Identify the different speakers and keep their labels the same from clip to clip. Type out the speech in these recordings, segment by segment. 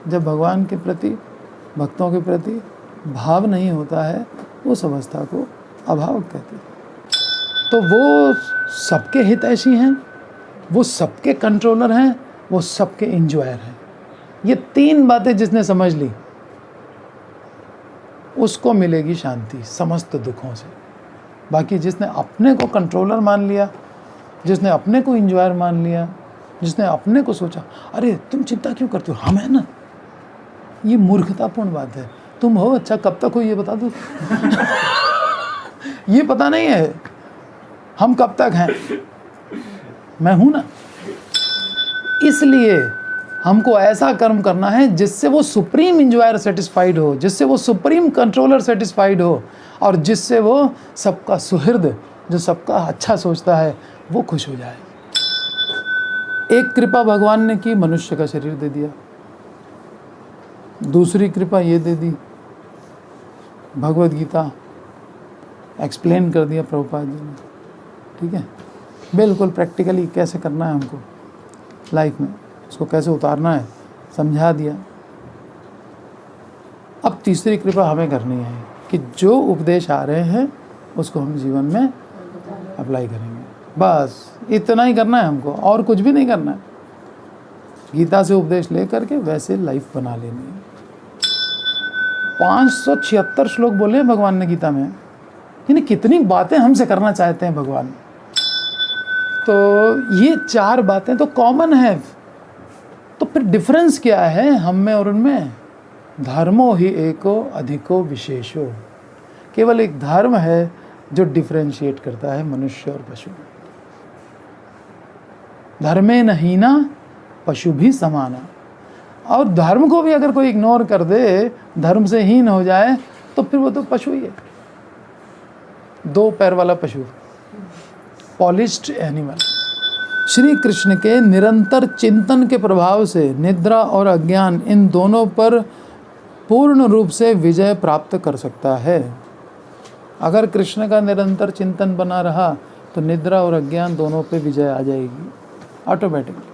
Speaker 1: जब भगवान के प्रति, भक्तों के प्रति भाव नहीं होता है, उस अवस्था को अभाव कहते हैं। तो वो सबके हितैषी हैं, वो सबके कंट्रोलर हैं, वो सबके इंजॉयर हैं। ये तीन बातें जिसने समझ ली उसको मिलेगी शांति समस्त दुखों से। बाकी जिसने अपने को कंट्रोलर मान लिया, जिसने अपने को इंजॉयर मान लिया, जिसने अपने को सोचा अरे तुम चिंता क्यों करते हो, हम हैं ना, ये मूर्खतापूर्ण बात है। तुम हो, अच्छा कब तक हो ये बता दो ये पता नहीं है हम कब तक हैं, मैं हूं ना। इसलिए हमको ऐसा कर्म करना है जिससे वो सुप्रीम इंजॉयर सेटिस्फाइड हो, जिससे वो सुप्रीम कंट्रोलर सेटिस्फाइड हो, और जिससे वो सबका सुहृद, जो सबका अच्छा सोचता है, वो खुश हो जाए। एक कृपा भगवान ने की, मनुष्य का शरीर दे दिया। दूसरी कृपा ये दे दी, भगवद गीता एक्सप्लेन कर दिया प्रभुपाद जी ने। ठीक है, बिल्कुल प्रैक्टिकली कैसे करना है हमको लाइफ में, उसको कैसे उतारना है समझा दिया। अब तीसरी कृपा हमें करनी है कि जो उपदेश आ रहे हैं उसको हम जीवन में अप्लाई करेंगे। बस इतना ही करना है हमको, और कुछ भी नहीं करना है। गीता से उपदेश ले करके वैसे लाइफ बना लेनी है। 576 श्लोक बोले हैं भगवान ने गीता में, यानी कितनी बातें हमसे करना चाहते हैं भगवान। तो ये चार बातें तो कॉमन है, तो फिर डिफरेंस क्या है हम में और उनमें? धर्मो ही एको अधिको विशेषो। केवल एक धर्म है जो डिफरेंशिएट करता है मनुष्य और पशु। धर्मे न हीना पशु भी समाना। और धर्म को भी अगर कोई इग्नोर कर दे, धर्म से हीन हो जाए, तो फिर वो तो पशु ही है, दो पैर वाला पशु, पॉलिश्ड एनिमल। श्री कृष्ण के निरंतर चिंतन के प्रभाव से निद्रा और अज्ञान इन दोनों पर पूर्ण रूप से विजय प्राप्त कर सकता है। अगर कृष्ण का निरंतर चिंतन बना रहा तो निद्रा और अज्ञान दोनों पे विजय आ जाएगी ऑटोमेटिकली।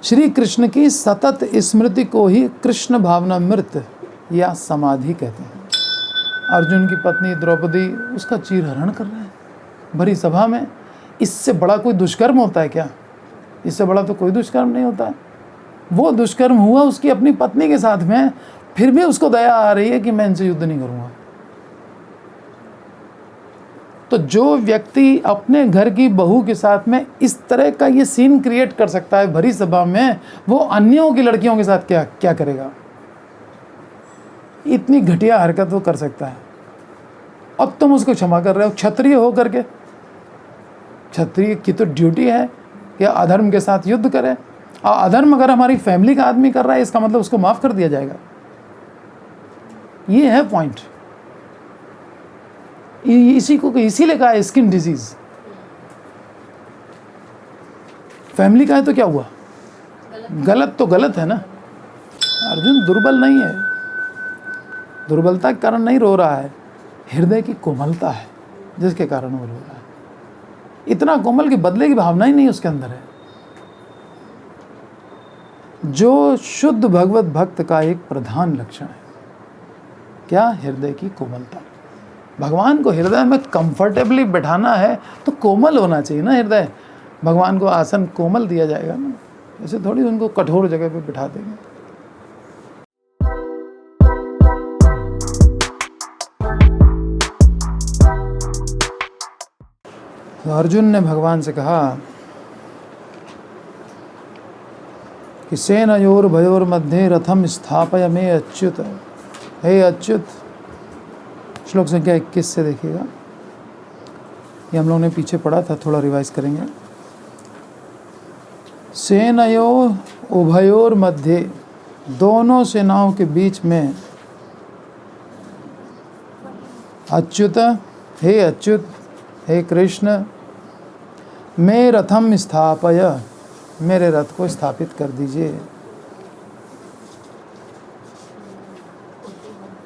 Speaker 1: श्री कृष्ण की सतत स्मृति को ही कृष्ण भावनामृत या समाधि कहते हैं। अर्जुन की पत्नी द्रौपदी उसका चीरहरण कर रहे हैं भरी सभा में। इससे बड़ा कोई दुष्कर्म होता है क्या? इससे बड़ा तो कोई दुष्कर्म नहीं होता है। वो दुष्कर्म हुआ उसकी अपनी पत्नी के साथ में, फिर भी उसको दया आ रही है कि मैं इनसे युद्ध नहीं करूंगा। तो जो व्यक्ति अपने घर की बहू के साथ में इस तरह का ये सीन क्रिएट कर सकता है भरी सभा में, वो अन्यों की लड़कियों के साथ क्या क्या करेगा? इतनी घटिया हरकत वो कर सकता है, और तुम उसको क्षमा कर रहे हो क्षत्रिय हो करके। क्षत्रिय की तो ड्यूटी है कि अधर्म के साथ युद्ध करे, और अधर्म अगर हमारी फैमिली का आदमी कर रहा है, इसका मतलब उसको माफ कर दिया जाएगा। ये है पॉइंट। इसी को इसीलिए कहा है स्किन डिजीज। फैमिली का है तो क्या हुआ? गलत तो गलत है ना। अर्जुन दुर्बल नहीं है, दुर्बलता के कारण नहीं रो रहा है, हृदय की कोमलता है जिसके कारण वो रो रहा है। इतना कोमल कि बदले की भावना ही नहीं उसके अंदर है। जो शुद्ध भगवत भक्त का एक प्रधान लक्षण है, क्या? हृदय की कोमलता। भगवान को हृदय में कंफर्टेबली बैठाना है तो कोमल होना चाहिए ना हृदय। भगवान को आसन कोमल दिया जाएगा ना, ऐसे थोड़ी उनको कठोर जगह पे बिठा देंगे। तो अर्जुन ने भगवान से कहा कि सेनयोर भयोर मध्य रथम स्थापय मे अच्युत। हे अच्युत, श्लोक संख्या 21 से देखिएगा, ये हम लोगों ने पीछे पढ़ा था, थोड़ा रिवाइज करेंगे। सेनयो उभयोर मध्य, दोनों सेनाओं के बीच में, अच्युत, हे अच्युत, हे कृष्ण, मैं रथम स्थापय, मेरे रथ को स्थापित कर दीजिए।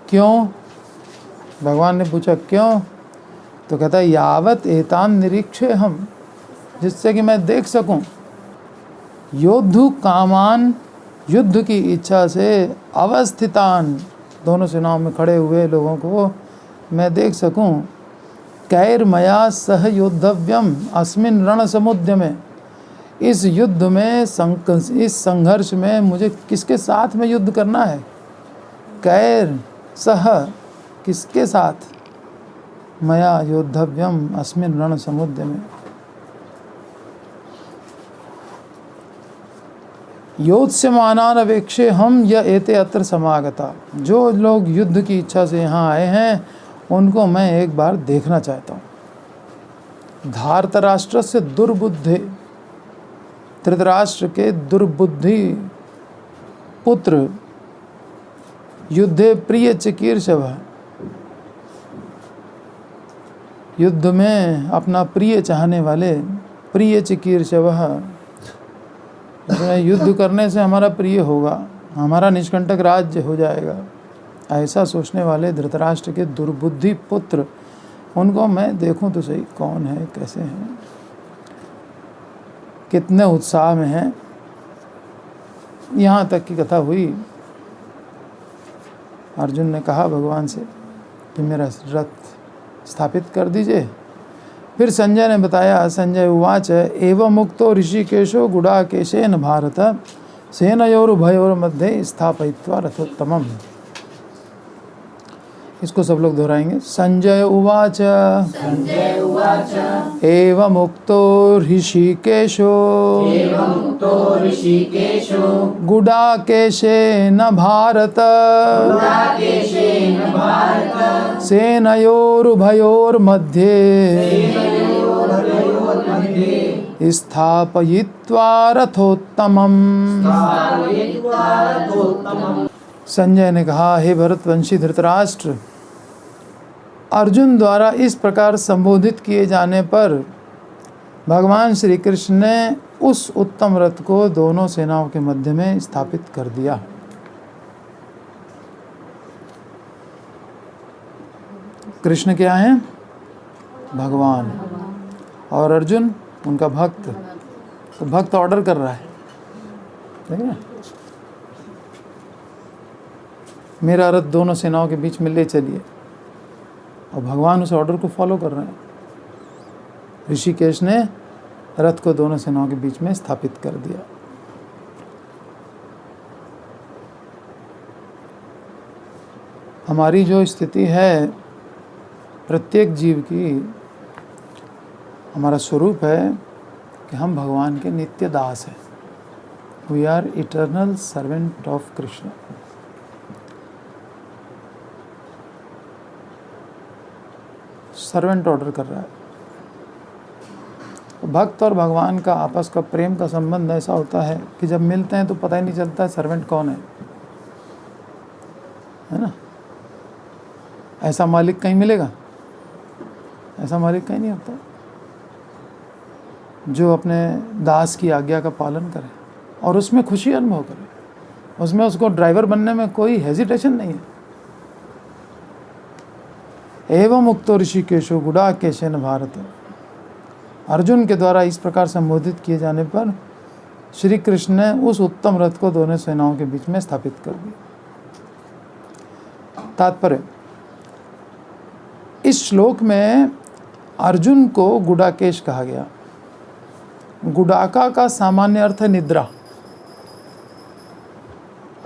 Speaker 1: क्यों? भगवान ने पूछा क्यों? तो कहता है यावत एतान निरीक्षे हम, जिससे कि मैं देख सकूं योद्धु कामान युद्ध की इच्छा से अवस्थितान, दोनों सेनाओं में खड़े हुए लोगों को मैं देख सकूं। कैर्मया सह योद्धव्यम अस्मिन रण समुद्र में, इस युद्ध में इस संघर्ष में मुझे किसके साथ में युद्ध करना है। कैर सह, किसके साथ, मया योद्धव्यम अस्मिन रण समुद्र में। योत्स्यमानान अपेक्षे हम य एते अत्र समागता, जो लोग युद्ध की इच्छा से यहाँ आए हैं उनको मैं एक बार देखना चाहता हूँ। धार्तराष्ट्र से दुर्बुद्धे, धृतराष्ट्र के दुर्बुद्धि पुत्र युद्धे प्रिय चिकीर्षव, युद्ध में अपना प्रिय चाहने वाले, प्रिय चिकीर्षव, युद्ध करने से हमारा प्रिय होगा, हमारा निष्कंटक राज्य हो जाएगा, ऐसा सोचने वाले धृतराष्ट्र के दुर्बुद्धि पुत्र, उनको मैं देखूं तो सही कौन है, कैसे हैं, कितने उत्साह में हैं। यहाँ तक की कथा हुई। अर्जुन ने कहा भगवान से कि मेरा रथ स्थापित कर दीजिए। फिर संजय ने बताया, संजय उवाच एवं मुक्तो ऋषिकेशो गुडाकेशेन भारत सेनयोरुभयोर्मध्ये स्थापयित्वा रथोत्तमम्। इसको सब लोग दोहराएंगे। संजय उवाच एवं मुक्तो ऋषिकेशो गुडाकेशेन भारत सेनयोरुभयोर्मध्ये स्थापयित्वा रथोत्तमम्। संजय ने कहा, हे भरतवंशी धृतराष्ट्र, अर्जुन द्वारा इस प्रकार संबोधित किए जाने पर भगवान श्री कृष्ण ने उस उत्तम रथ को दोनों सेनाओं के मध्य में स्थापित कर दिया। कृष्ण क्या हैं? भगवान। और अर्जुन उनका भक्त। तो भक्त ऑर्डर कर रहा है, ठीक है ना, मेरा रथ दोनों सेनाओं के बीच में ले चलिए, और भगवान उस ऑर्डर को फॉलो कर रहे हैं। ऋषिकेश ने रथ को दोनों सेनाओं के बीच में स्थापित कर दिया। हमारी जो स्थिति है, प्रत्येक जीव की, हमारा स्वरूप है कि हम भगवान के नित्य दास हैं। We are eternal servant of Krishna. Servant order कर रहा है। तो भक्त और भगवान का आपस का प्रेम का संबंध ऐसा होता है कि जब मिलते हैं तो पता ही नहीं चलता सर्वेंट कौन है ना। ऐसा मालिक कहीं मिलेगा? ऐसा मालिक कहीं नहीं होता जो अपने दास की आज्ञा का पालन करे और उसमें खुशी अनुभव करे, उसमें उसको ड्राइवर बनने में कोई हेजिटेशन नहीं है। एवं मुक्तो ऋषिकेशो गुडाकेशेन भारत, अर्जुन के द्वारा इस प्रकार संबोधित किए जाने पर श्री कृष्ण ने उस उत्तम रथ को दोनों सेनाओं के बीच में स्थापित कर दिया। तात्पर्य, इस श्लोक में अर्जुन को गुडाकेश कहा गया। गुडाका का सामान्य अर्थ है निद्रा,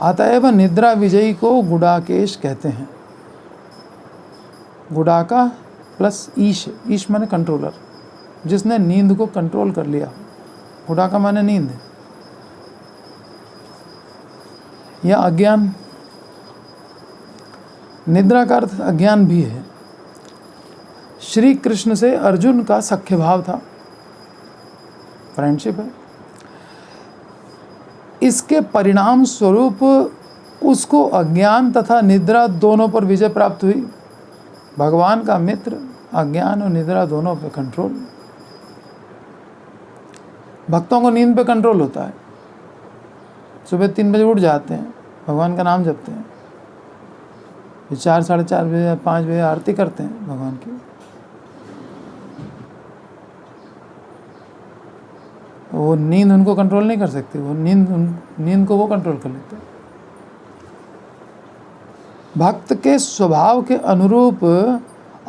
Speaker 1: अतएव निद्रा विजयी को गुडाकेश कहते हैं। गुडाका प्लस ईश, ईश माने कंट्रोलर, जिसने नींद को कंट्रोल कर लिया। गुडाका माने नींद या अज्ञान। निद्रा का अर्थ अज्ञान भी है। श्री कृष्ण से अर्जुन का सख्य भाव था, फ्रेंडशिप है। इसके परिणाम स्वरूप उसको अज्ञान तथा निद्रा दोनों पर विजय प्राप्त हुई। भगवान का मित्र अज्ञान और निद्रा दोनों पे कंट्रोल। भक्तों को नींद पे कंट्रोल होता है। सुबह 3 बजे उठ जाते हैं, भगवान का नाम जपते हैं, फिर 4, साढ़े 4 बजे 5 बजे आरती करते हैं भगवान की। वो नींद उनको कंट्रोल नहीं कर सकती, वो नींद को वो कंट्रोल कर लेते हैं। भक्त के स्वभाव के अनुरूप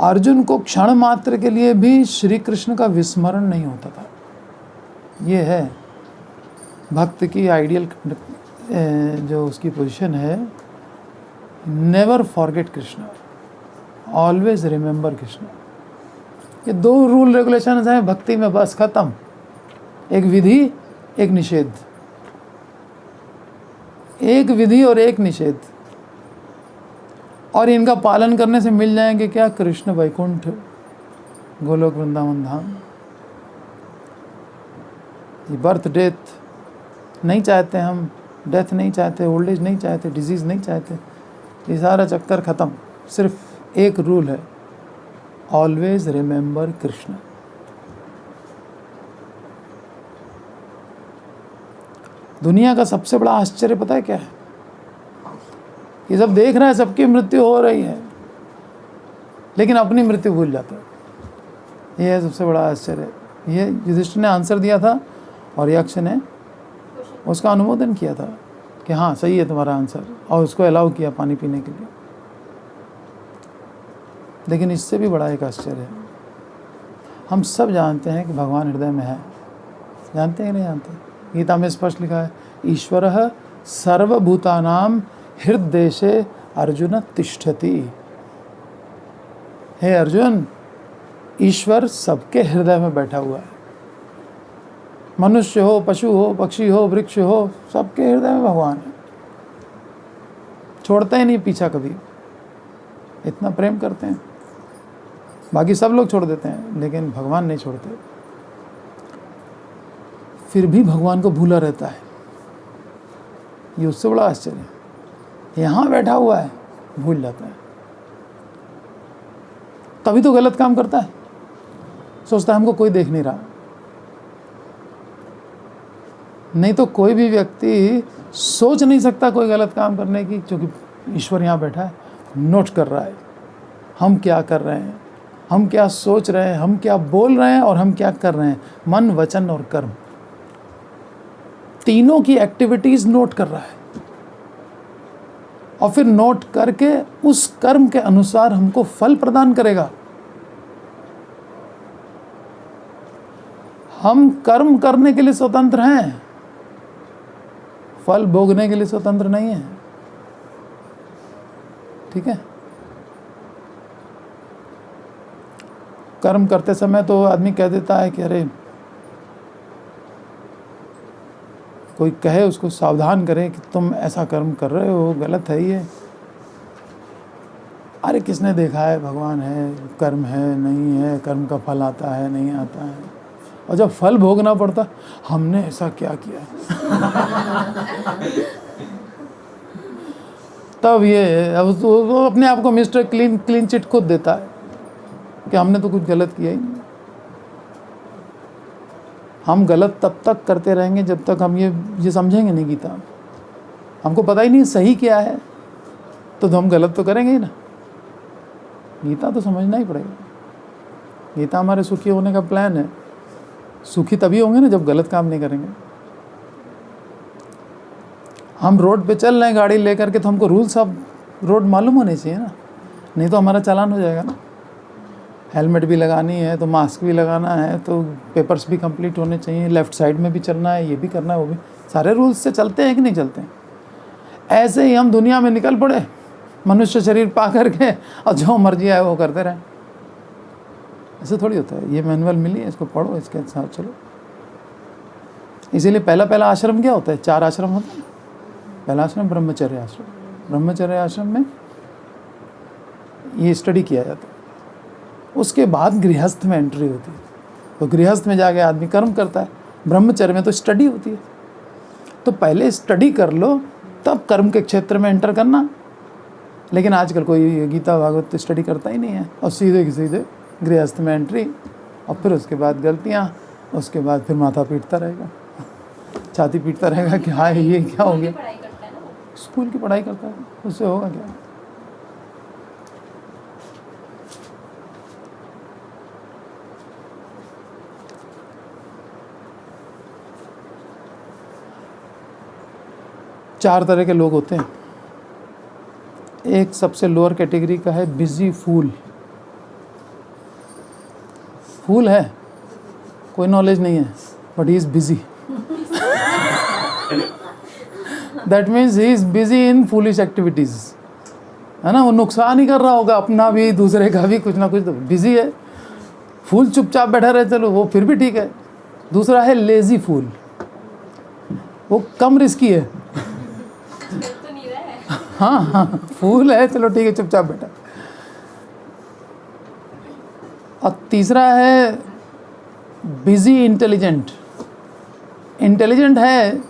Speaker 1: अर्जुन को क्षण मात्र के लिए भी श्री कृष्ण का विस्मरण नहीं होता था। ये है भक्त की आइडियल जो उसकी पोजीशन है, never forget Krishna, always remember Krishna. ये दो रूल रेगुलेशन हैं भक्ति में, बस खत्म। एक विधि, एक निषेध, एक विधि और एक निषेध, और इनका पालन करने से मिल जाएंगे क्या? कृष्ण वैकुंठ, गोलोक वृंदावन धाम। ये बर्थ डेथ नहीं चाहते हम, डेथ नहीं चाहते, ओल्ड एज नहीं चाहते, डिजीज़ नहीं चाहते, ये सारा चक्कर ख़त्म। सिर्फ एक रूल है, ऑलवेज रिमेंबर कृष्ण। दुनिया का सबसे बड़ा आश्चर्य पता है क्या है? ये सब देख रहा है, सबकी मृत्यु हो रही है, लेकिन अपनी मृत्यु भूल जाता है। ये है सबसे बड़ा आश्चर्य। ये युधिष्ठिर ने आंसर दिया था और यक्ष ने उसका अनुमोदन किया था कि हाँ सही है तुम्हारा आंसर, और उसको अलाउ किया पानी पीने के लिए। लेकिन इससे भी बड़ा एक आश्चर्य है, हम सब जानते हैं कि भगवान हृदय में है। जानते हैं कि नहीं जानते? गीता में स्पष्ट लिखा है, ईश्वरः सर्वभूतानां हृद्देशे अर्जुन तिष्ठति। हे अर्जुन, ईश्वर सबके हृदय में बैठा हुआ है। मनुष्य हो, पशु हो, पक्षी हो, वृक्ष हो, सबके हृदय में भगवान है। छोड़ते ही नहीं पीछा कभी, इतना प्रेम करते हैं। बाकी सब लोग छोड़ देते हैं, लेकिन भगवान नहीं छोड़ते। फिर भी भगवान को भूला रहता है, ये उससे बड़ा आश्चर्य है। यहाँ बैठा हुआ है, भूल जाता है। तभी तो गलत काम करता है, सोचता है हमको कोई देख नहीं रहा। नहीं तो कोई भी व्यक्ति सोच नहीं सकता कोई गलत काम करने की, क्योंकि ईश्वर यहाँ बैठा है, नोट कर रहा है हम क्या कर रहे हैं, हम क्या सोच रहे हैं, हम क्या बोल रहे हैं और हम क्या कर रहे हैं। मन, वचन और कर्म, तीनों की एक्टिविटीज नोट कर रहा है, और फिर नोट करके उस कर्म के अनुसार हमको फल प्रदान करेगा। हम कर्म करने के लिए स्वतंत्र हैं, फल भोगने के लिए स्वतंत्र नहीं है। ठीक है? कर्म करते समय तो आदमी कह देता है कि अरे, कोई कहे उसको सावधान करे कि तुम ऐसा कर्म कर रहे हो, गलत है ये। अरे किसने देखा है, भगवान है, कर्म है, नहीं है, कर्म का फल आता है, नहीं आता है। और जब फल भोगना पड़ता, हमने ऐसा क्या किया तब ये अब वो अपने आप को मिस्टर क्लीन चिट खुद देता है कि हमने तो कुछ गलत किया ही नहीं। हम गलत तब तक करते रहेंगे जब तक हम ये समझेंगे नहीं गीता। हमको पता ही नहीं सही क्या है, तो हम गलत तो करेंगे ही ना। गीता तो समझना ही पड़ेगा। गीता हमारे सुखी होने का प्लान है। सुखी तभी होंगे ना जब गलत काम नहीं करेंगे। हम रोड पे चल रहे हैं गाड़ी लेकर के, तो हमको रूल्स ऑफ रोड मालूम होने चाहिए ना, नहीं तो हमारा चालान हो जाएगा ना। हेलमेट भी लगानी है तो मास्क भी लगाना है, तो पेपर्स भी कंप्लीट होने चाहिए, लेफ़्ट साइड में भी चलना है, ये भी करना है, वो भी। सारे रूल्स से चलते हैं कि नहीं चलते हैं? ऐसे ही हम दुनिया में निकल पड़े मनुष्य शरीर पा करके, और जो मर्जी आए वो करते रहें। ऐसे थोड़ी होता है। ये मैनुअल मिली है, इसको पढ़ो, इसके साथ चलो। इसीलिए पहला आश्रम क्या होता है? 4 आश्रम होते हैं। पहला आश्रम ब्रह्मचर्य आश्रम। ब्रह्मचर्य आश्रम में ये स्टडी किया जाता है। उसके बाद गृहस्थ में एंट्री होती है, तो गृहस्थ में जाके आदमी कर्म करता है। ब्रह्मचर्य में तो स्टडी होती है। तो पहले स्टडी कर लो, तब कर्म के क्षेत्र में एंटर करना। लेकिन आजकल कोई गीता भागवत तो स्टडी करता ही नहीं है, और सीधे की सीधे गृहस्थ में एंट्री, और फिर उसके बाद गलतियाँ, उसके बाद फिर माथा पीटता रहेगा, छाती पीटता रहेगा कि हाँ ये क्या हो गया। स्कूल की पढ़ाई करता है, उससे होगा क्या? 4 तरह के लोग होते हैं। एक सबसे लोअर कैटेगरी का है बिजी फूल। फूल है, कोई नॉलेज नहीं है, but he is busy. That means he is busy in foolish activities, है ना। वो नुकसान ही कर रहा होगा अपना भी, दूसरे का भी, कुछ ना कुछ तो बिजी है। फूल चुपचाप बैठा रहे चलो वो फिर भी ठीक है। दूसरा है लेजी फूल, वो कम रिस्की है। हाँ हाँ, फूल है, चलो ठीक है, चुपचाप बैठा। और तीसरा है बिजी इंटेलिजेंट। इंटेलिजेंट है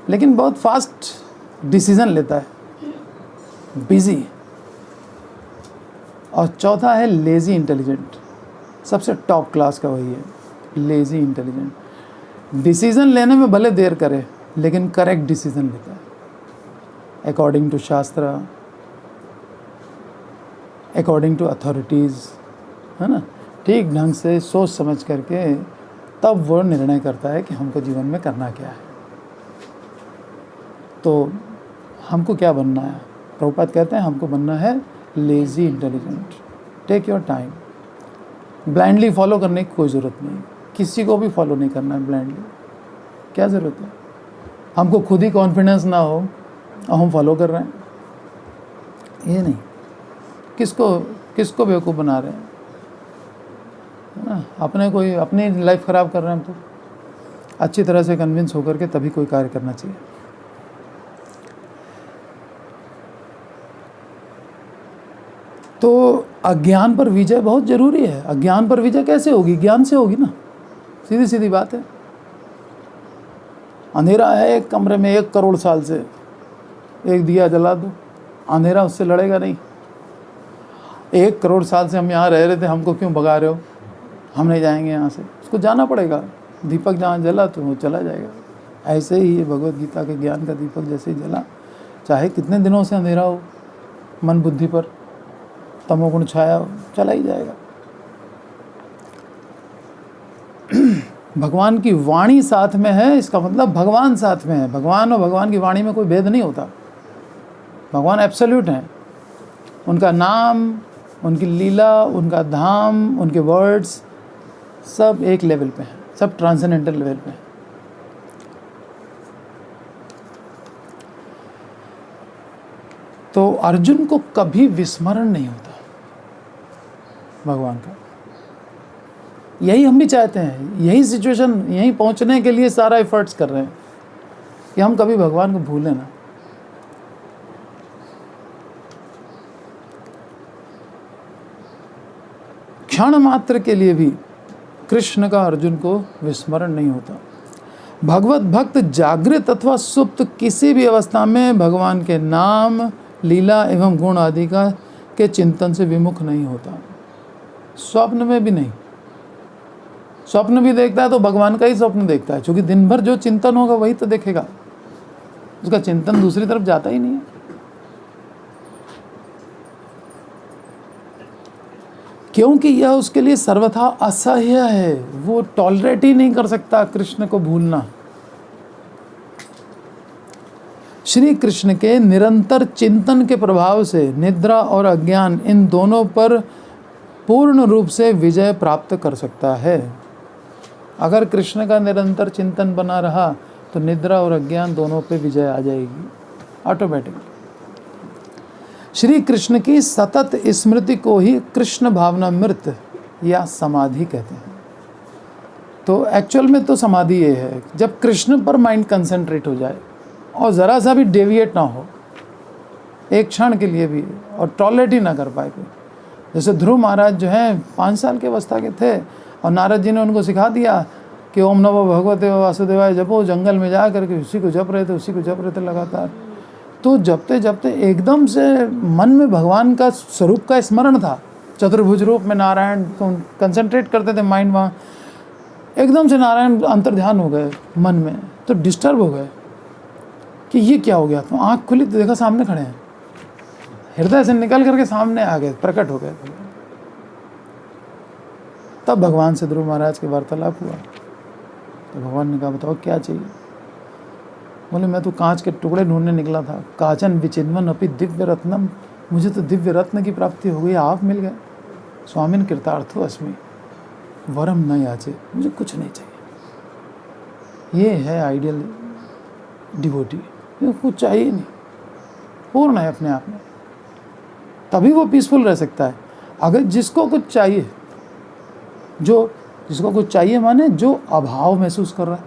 Speaker 1: लेकिन बहुत फास्ट डिसीजन लेता है, बिजी। और चौथा है लेजी इंटेलिजेंट, सबसे टॉप क्लास का वही है, लेजी इंटेलिजेंट। डिसीजन लेने में भले देर करे लेकिन करेक्ट डिसीजन लेता है, अकॉर्डिंग टू शास्त्र, अकॉर्डिंग टू अथॉरिटीज़, है ना। ठीक ढंग से सोच समझ करके तब वो निर्णय करता है कि हमको जीवन में करना क्या है। तो हमको क्या बनना है? प्रभुपाद कहते हैं हमको बनना है lazy intelligent. Take your time. Blindly follow करने की कोई ज़रूरत नहीं, किसी को भी फॉलो नहीं करना है ब्लाइंडली। क्या ज़रूरत है? हमको खुद ही कॉन्फिडेंस ना हो और हम फॉलो कर रहे हैं, ये नहीं। किसको बेवकूफ़ बना रहे हैं, है ना। अपनी लाइफ ख़राब कर रहे हैं हम। तो अच्छी तरह से कन्विंस होकर के तभी कोई कार्य करना चाहिए। तो अज्ञान पर विजय बहुत ज़रूरी है। अज्ञान पर विजय कैसे होगी? ज्ञान से होगी ना, सीधी सीधी बात है। अंधेरा है एक कमरे में 1 करोड़ साल से, एक दिया जला दो, अंधेरा उससे लड़ेगा नहीं। 1 करोड़ साल से हम यहाँ रह रहे थे, हमको क्यों भगा रहे हो? हम नहीं जाएंगे यहाँ से, उसको जाना पड़ेगा। दीपक जहाँ जला तो वो चला जाएगा। ऐसे ही ये भगवत गीता के ज्ञान का दीपक जैसे ही जला, चाहे कितने दिनों से अंधेरा हो मन बुद्धि पर, तमोगुण छाया हो, चला ही जाएगा। भगवान की वाणी साथ में है, इसका मतलब भगवान साथ में है। भगवान और भगवान की वाणी में कोई भेद नहीं होता। भगवान एब्सोल्यूट हैं। उनका नाम, उनकी लीला, उनका धाम, उनके वर्ड्स सब एक लेवल पे हैं, सब ट्रांसेंडेंटल लेवल पे हैं। तो अर्जुन को कभी विस्मरण नहीं होता भगवान का। यही हम भी चाहते हैं, यही सिचुएशन, यहीं पहुंचने के लिए सारा एफर्ट्स कर रहे हैं कि हम कभी भगवान को भूलें ना। क्षण मात्र के लिए भी कृष्ण का अर्जुन को विस्मरण नहीं होता। भगवत भक्त जागृत अथवा सुप्त किसी भी अवस्था में भगवान के नाम, लीला एवं गुण आदि का के चिंतन से विमुख नहीं होता। स्वप्न में भी नहीं। स्वप्न भी देखता है तो भगवान का ही स्वप्न देखता है, क्योंकि दिन भर जो चिंतन होगा वही तो देखेगा, उसका चिंतन दूसरी तरफ जाता ही नहीं है। क्योंकि यह उसके लिए सर्वथा असह्य है, वो टॉलरेट ही नहीं कर सकता कृष्ण को भूलना। श्री कृष्ण के निरंतर चिंतन के प्रभाव से निद्रा और अज्ञान इन दोनों पर पूर्ण रूप से विजय प्राप्त कर सकता है। अगर कृष्ण का निरंतर चिंतन बना रहा तो निद्रा और अज्ञान दोनों पे विजय आ जाएगी ऑटोमेटिकली। श्री कृष्ण की सतत स्मृति को ही कृष्ण भावनामृत या समाधि कहते हैं। तो एक्चुअल में तो समाधि ये है जब कृष्ण पर माइंड कंसंट्रेट हो जाए और ज़रा सा भी डेविएट ना हो एक क्षण के लिए भी, और टॉलरेट ही ना कर पाए कोई। जैसे ध्रुव महाराज जो हैं 5 साल के अवस्था के थे और नारद जी ने उनको सिखा दिया कि ओम नमो भगवते वासुदेवाय जपो, जंगल में जा करके उसी को जप रहे थे लगातार। तो जपते जपते एकदम से मन में भगवान का स्वरूप का स्मरण था, चतुर्भुज रूप में नारायण, तो कंसंट्रेट करते थे माइंड वहाँ। एकदम से नारायण अंतर्ध्यान हो गए मन में, तो डिस्टर्ब हो गए कि ये क्या हो गया। तो आँख खुली तो देखा सामने खड़े हैं, हृदय से निकल करके सामने आ गए, प्रकट हो गए। तब भगवान से ध्रुव महाराज के वार्तालाप हुआ तो भगवान ने कहा बताओ क्या चाहिए। बोले मैं तो कांच के टुकड़े ढूंढने निकला था। काचन विचिन्वन अपि दिव्य रत्नम, मुझे तो दिव्य रत्न की प्राप्ति हो गई, आप मिल गए। स्वामिन कृतार्थो अस्मि वरम न याचे, मुझे कुछ नहीं चाहिए। ये है आइडियल डिवोटी, कुछ चाहिए नहीं, पूर्ण है अपने आप में, तभी वो पीसफुल रह सकता है। अगर जिसको कुछ चाहिए, जिसको कुछ चाहिए माने जो अभाव महसूस कर रहा है,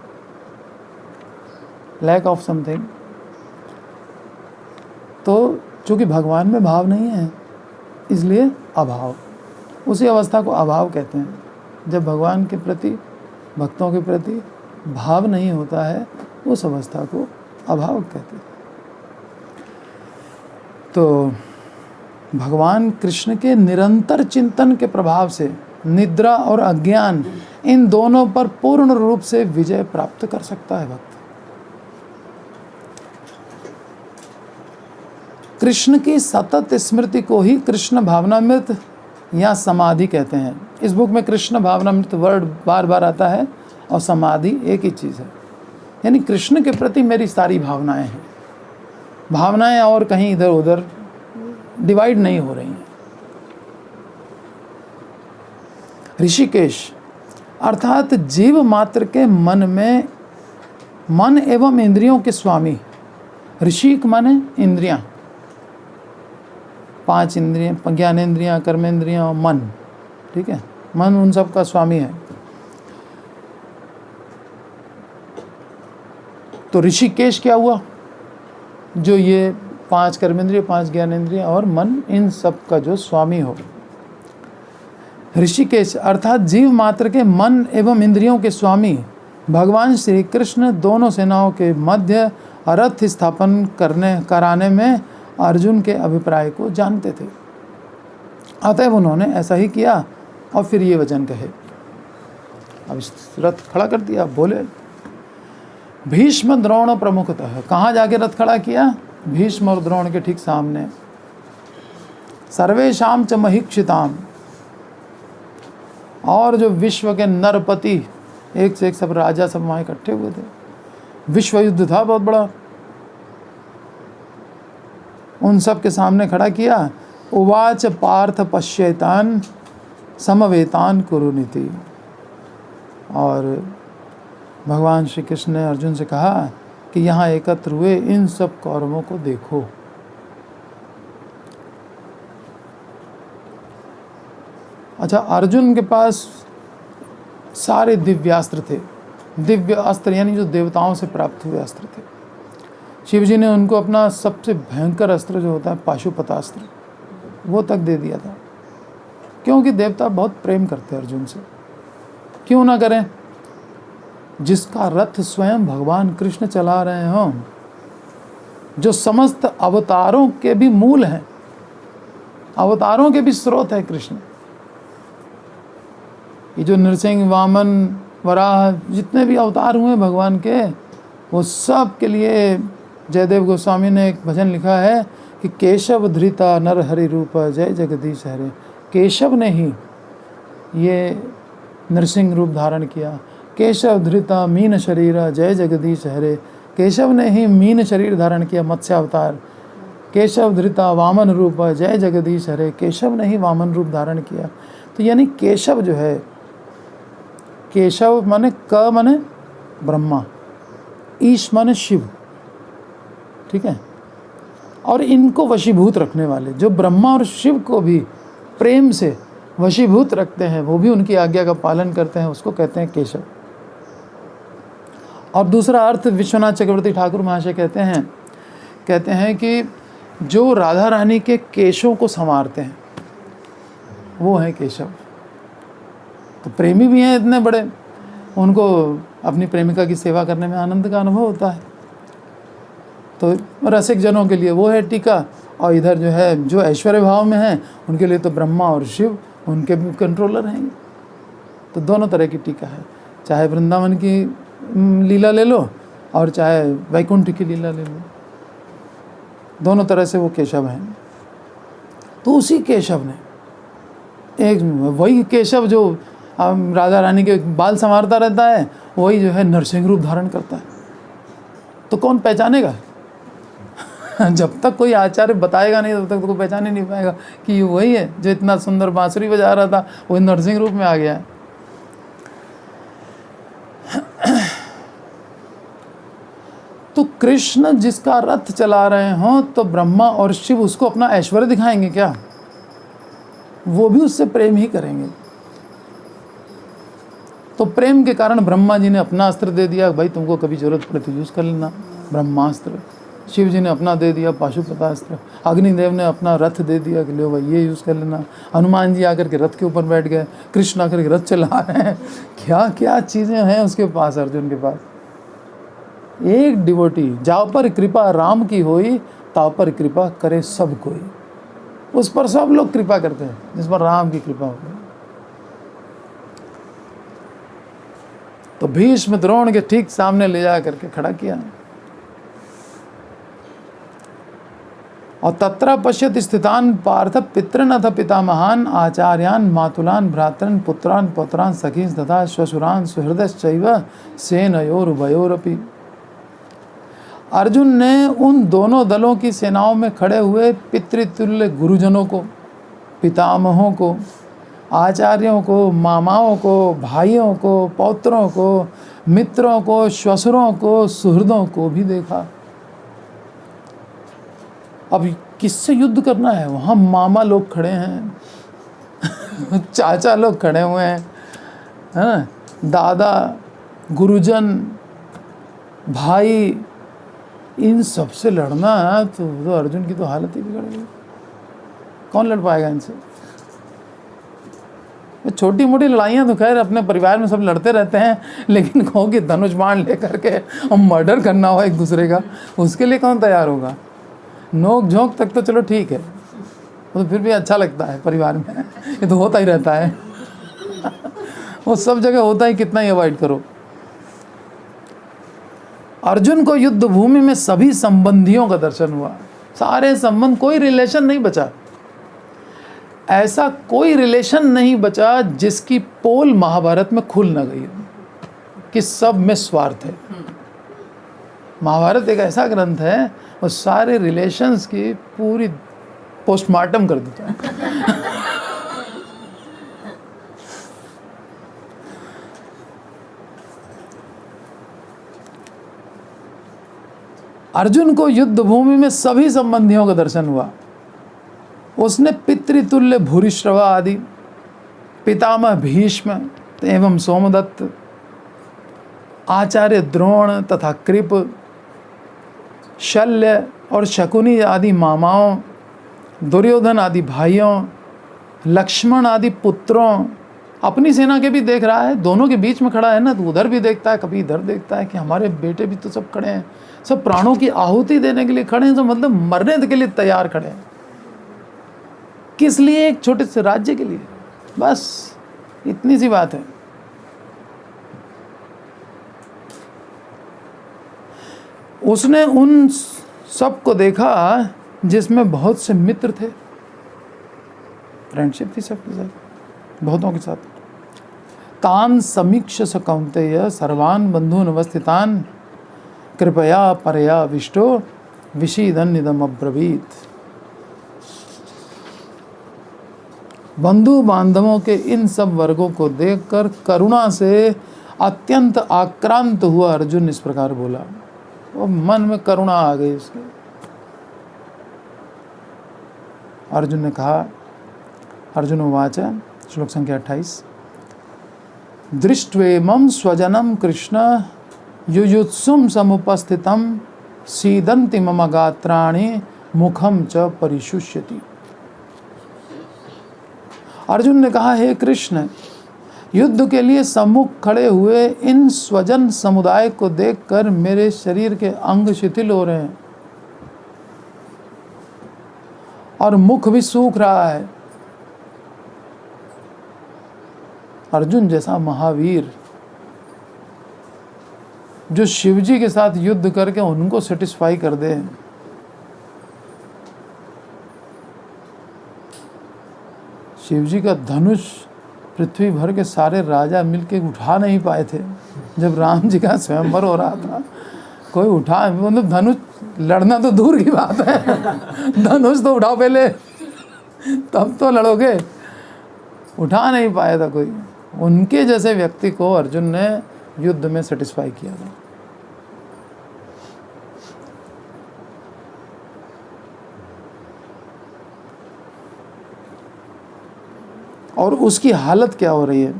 Speaker 1: लैक ऑफ समथिंग, तो चूँकि भगवान में भाव नहीं है इसलिए अभाव, उसी अवस्था को अभाव कहते हैं। जब भगवान के प्रति, भक्तों के प्रति भाव नहीं होता है उस अवस्था को अभाव कहते हैं। तो भगवान कृष्ण के निरंतर चिंतन के प्रभाव से निद्रा और अज्ञान इन दोनों पर पूर्ण रूप से विजय प्राप्त कर सकता है भक्त। कृष्ण की सतत स्मृति को ही कृष्ण भावनामृत या समाधि कहते हैं। इस बुक में कृष्ण भावनामृत वर्ड बार बार आता है और समाधि एक ही चीज़ है, यानी कृष्ण के प्रति मेरी सारी भावनाएं हैं। भावनाएं और कहीं इधर उधर डिवाइड नहीं हो रही हैं। ऋषिकेश अर्थात जीव मात्र के मन एवं इंद्रियों के स्वामी। ऋषिक माने इंद्रियां, 5 इंद्रियां, ज्ञानेंद्रियां, कर्मेंद्रियां और मन, ठीक है, मन उन सब का स्वामी है। तो ऋषिकेश क्या हुआ? जो ये 5 कर्मेंद्रिय, 5 ज्ञानेंद्रिय और मन, इन सब का जो स्वामी हो। ऋषिकेश अर्थात जीव मात्र के मन एवं इंद्रियों के स्वामी भगवान श्री कृष्ण दोनों सेनाओं के मध्य रथ स्थापन कराने में अर्जुन के अभिप्राय को जानते थे। अतएव उन्होंने ऐसा ही किया और फिर ये वचन कहे। अब रथ खड़ा कर दिया, बोले भीष्म द्रोण प्रमुखतः। कहाँ जाके रथ खड़ा किया? भीष्म और द्रोण के ठीक सामने। सर्वेशाम च महीक्षिताम, और जो विश्व के नरपति, एक से एक सब राजा सब वहाँ इकट्ठे हुए थे। विश्व युद्ध था बहुत बड़ा, उन सब के सामने खड़ा किया। उवाच पार्थ पश्येतान समवेतान कुरुनीति। और भगवान श्री कृष्ण ने अर्जुन से कहा कि यहाँ एकत्र हुए इन सब कौरवों को देखो। अच्छा, अर्जुन के पास सारे दिव्यास्त्र थे। दिव्य अस्त्र यानी जो देवताओं से प्राप्त हुए अस्त्र थे। शिव जी ने उनको अपना सबसे भयंकर अस्त्र जो होता है पाशुपतास्त्र, वो तक दे दिया था, क्योंकि देवता बहुत प्रेम करते हैं अर्जुन से। क्यों ना करें? जिसका रथ स्वयं भगवान कृष्ण चला रहे हों, जो समस्त अवतारों के भी मूल हैं, अवतारों के भी स्रोत है कृष्ण। ये जो नरसिंह, वामन, वराह, जितने भी अवतार हुए भगवान के, वो सब के लिए जयदेव गोस्वामी ने एक भजन लिखा है कि केशव धृता नर हरि रूप जय जगदीश हरे। केशव ने ही ये नरसिंह रूप धारण किया। केशव धृता मीन शरीर जय जगदीश हरे। केशव ने ही मीन शरीर धारण किया, मत्स्य अवतार। केशव धृता वामन रूप जय जगदीश हरे। केशव ने ही वामन रूप धारण किया। तो यानी केशव जो है, केशव माने क माने ब्रह्मा, ईश माने शिव, ठीक है। और इनको वशीभूत रखने वाले, जो ब्रह्मा और शिव को भी प्रेम से वशीभूत रखते हैं, वो भी उनकी आज्ञा का पालन करते हैं, उसको कहते हैं केशव। और दूसरा अर्थ विश्वनाथ चक्रवर्ती ठाकुर महाशय कहते हैं कि जो राधा रानी के केशों को संवारते हैं वो है केशव। तो प्रेमी भी हैं इतने बड़े, उनको अपनी प्रेमिका की सेवा करने में आनंद का अनुभव होता है। तो रसिक जनों के लिए वो है टीका, और इधर जो है जो ऐश्वर्य भाव में है उनके लिए तो ब्रह्मा और शिव उनके भी कंट्रोलर हैं। तो दोनों तरह की टीका है, चाहे वृंदावन की लीला ले लो और चाहे वैकुंठ की लीला ले लो, दोनों तरह से वो केशव हैं। तो उसी केशव ने एक, वही केशव जो राधा रानी के बाल संवारता रहता है, वही जो है नरसिंह रूप धारण करता है। तो कौन पहचानेगा? जब तक कोई आचार्य बताएगा नहीं तब तक तो कोई पहचान ही नहीं पाएगा कि ये वही है जो इतना सुंदर बांसुरी बजा रहा था, वो नरसिंह रूप में आ गया है। तो कृष्ण जिसका रथ चला रहे हों तो ब्रह्मा और शिव उसको अपना ऐश्वर्य दिखाएंगे क्या? वो भी उससे प्रेम ही करेंगे। तो प्रेम के कारण ब्रह्मा जी ने अपना अस्त्र दे दिया, भाई तुमको कभी जरूरत पड़े तो यूज़ कर लेना, ब्रह्मास्त्र। शिव जी ने अपना दे दिया, पाशुपतास्त्र। अग्निदेव ने अपना रथ दे दिया कि लो भाई ये यूज़ कर लेना। हनुमान जी आकर के रथ के ऊपर बैठ गए, कृष्ण आकर के रथ चला रहे हैं। क्या क्या चीज़ें हैं उसके पास, अर्जुन के पास। एक डिवोटी, जाओ पर कृपा राम की होई, ताव पर कृपा करे सब कोई। उस पर सब लोग कृपा करते हैं जिस पर राम की कृपा हो गई। तो भीष्म द्रोण के ठीक सामने ले जा करके खड़ा किया। और तत्र पश्यत स्थितान पार्थ पितृन अथ पितामहान आचार्यान मातुलान भ्रातरन पुत्रान पौत्रान सखींस तथा श्वशुरान सुहृदश्चैव सेनयोरुभयोरपि। अर्जुन ने उन दोनों दलों की सेनाओं में खड़े हुए पितृतुल्य गुरुजनों को, पितामहों को, आचार्यों को, मामाओं को, भाइयों को, पौत्रों को, मित्रों को, श्वशुरों को, सुहृदों को भी देखा। अब किससे युद्ध करना है? वहाँ मामा लोग खड़े हैं, चाचा लोग खड़े हुए हैं, हाँ, दादा, गुरुजन, भाई, इन सबसे लड़ना है तो अर्जुन की तो हालत ही बिगड़ गई। कौन लड़ पाएगा इनसे? छोटी मोटी लड़ाइयाँ तो खैर अपने परिवार में सब लड़ते रहते हैं, लेकिन कहो कि धनुष बाण लेकर के और मर्डर करना हो एक दूसरे का, उसके लिए कौन तैयार होगा? नोक झोंक तक तो चलो ठीक है, वो तो फिर भी अच्छा लगता है परिवार में, ये तो होता ही रहता है। वो सब जगह होता ही, कितना ही अवॉइड करो। अर्जुन को युद्ध भूमि में सभी संबंधियों का दर्शन हुआ, सारे संबंध, कोई रिलेशन नहीं बचा। ऐसा कोई रिलेशन नहीं बचा जिसकी पोल महाभारत में खुल न गई हो, कि सब में स्वार्थ है। महाभारत एक ऐसा ग्रंथ है, वो सारे रिलेशंस की पूरी पोस्टमार्टम कर देता है। अर्जुन को युद्ध भूमि में सभी संबंधियों का दर्शन हुआ। उसने पितृतुल्य भूरिश्रवा आदि, पितामह भीष्म एवं सोमदत्त, आचार्य द्रोण तथा कृप, शल्य और शकुनी आदि मामाओं, दुर्योधन आदि भाइयों, लक्ष्मण आदि पुत्रों, अपनी सेना के भी देख रहा है, दोनों के बीच में खड़ा है ना, तो उधर भी देखता है, कभी इधर देखता है कि हमारे बेटे भी तो सब खड़े हैं, सब प्राणों की आहुति देने के लिए खड़े हैं, तो मतलब मरने के लिए तैयार खड़े हैं। किस लिए? एक छोटे से राज्य के लिए, बस इतनी सी बात है। उसने उन सबको देखा जिसमें बहुत से मित्र थे, फ्रेंडशिप थी सबके साथ, बहुतों के साथ। तान समीक्ष स कौन्तेय सर्वान् बंधून् अवस्थितान् कृपया परया विष्टो विषीदन्निदम् अब्रवीत। बंधु बांधवों के इन सब वर्गों को देखकर करुणा से अत्यंत आक्रांत हुआ अर्जुन इस प्रकार बोला। वो मन में करुणा आ गई उसके। अर्जुन ने कहा, अर्जुन उवाच, श्लोक संख्या 28, दृष्ट्वेमं स्वजनं कृष्ण युयुत्सुं समुपस्थितं सीदन्ति मम गात्राणि मुखम च परिशुष्यति। अर्जुन ने कहा, हे कृष्ण, युद्ध के लिए सम्मुख खड़े हुए इन स्वजन समुदाय को देखकर मेरे शरीर के अंग शिथिल हो रहे हैं और मुख भी सूख रहा है। अर्जुन जैसा महावीर जो शिवजी के साथ युद्ध करके उनको सेटिस्फाई कर दे, शिवजी का धनुष पृथ्वी भर के सारे राजा मिलके उठा नहीं पाए थे जब राम जी का स्वयंवर हो रहा था। कोई उठा, मतलब धनुष लड़ना तो दूर की बात है, धनुष तो उठाओ पहले तब तो लड़ोगे। उठा नहीं पाया था कोई। उनके जैसे व्यक्ति को अर्जुन ने युद्ध में सेटिस्फाई किया था। और उसकी हालत क्या हो रही है?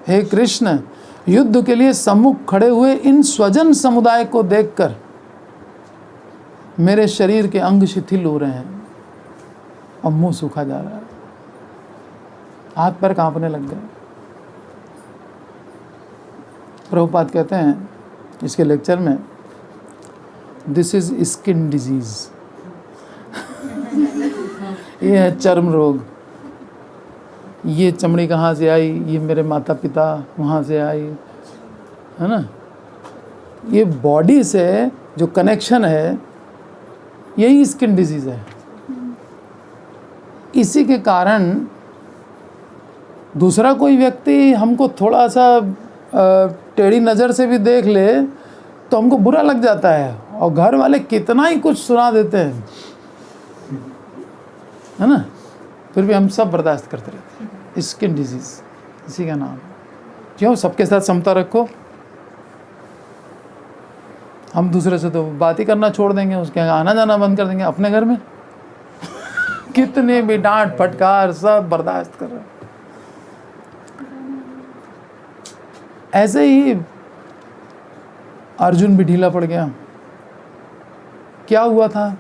Speaker 1: हे कृष्ण, युद्ध के लिए सम्मुख खड़े हुए इन स्वजन समुदाय को देखकर मेरे शरीर के अंग शिथिल हो रहे हैं और मुंह सूखा जा रहा है, हाथ पैर कांपने लग गए। प्रभुपाद कहते हैं इसके लेक्चर में, दिस इज स्किन डिजीज ये है चर्म रोग। ये चमड़ी कहाँ से आई? ये मेरे माता पिता वहाँ से आई, है ना। ये बॉडी से जो कनेक्शन है यही स्किन डिजीज है। इसी के कारण दूसरा कोई व्यक्ति हमको थोड़ा सा टेढ़ी नज़र से भी देख ले तो हमको बुरा लग जाता है, और घर वाले कितना ही कुछ सुना देते हैं, है ना, फिर भी हम सब बर्दाश्त करते रहते हैं। स्किन डिजीज इसी का नाम है। क्यों? सबके साथ समता रखो। हम दूसरे से तो बात ही करना छोड़ देंगे, उसके यहाँ आना जाना बंद कर देंगे। अपने घर में कितने भी डांट फटकार सब बर्दाश्त कर रहे हैं। ऐसे ही अर्जुन भी ढीला पड़ गया। क्या हुआ था?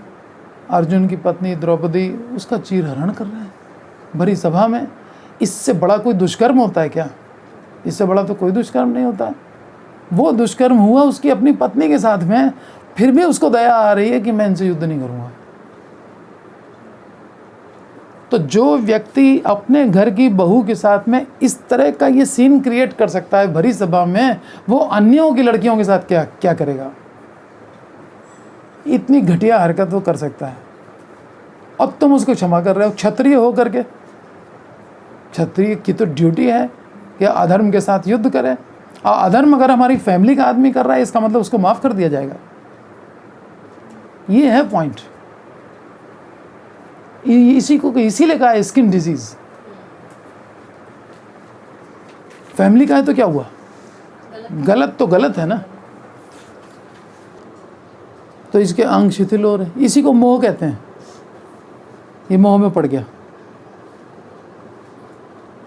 Speaker 1: अर्जुन की पत्नी द्रौपदी उसका चीरहरण कर रहे हैं भरी सभा में। इससे बड़ा कोई दुष्कर्म होता है क्या? इससे बड़ा तो कोई दुष्कर्म नहीं होता। वो दुष्कर्म हुआ उसकी अपनी पत्नी के साथ में, फिर भी उसको दया आ रही है कि मैं इनसे युद्ध नहीं करूँगा। तो जो व्यक्ति अपने घर की बहू के साथ में इस तरह का ये सीन क्रिएट कर सकता है भरी सभा में, वो अन्यों की लड़कियों के साथ क्या क्या करेगा? इतनी घटिया हरकत वो कर सकता है, और तुम उसको क्षमा कर रहे हो। क्षत्रिय हो करके, क्षत्रिय की तो ड्यूटी है कि अधर्म के साथ युद्ध करे, और अधर्म अगर हमारी फैमिली का आदमी कर रहा है इसका मतलब उसको माफ कर दिया जाएगा। ये है पॉइंट। इसी को इसीलिए कहा है स्किन डिजीज। फैमिली का है तो क्या हुआ? गलत तो गलत है ना। तो इसके अंग शिथिल हो रहे, इसी को मोह कहते हैं। ये मोह में पड़ गया,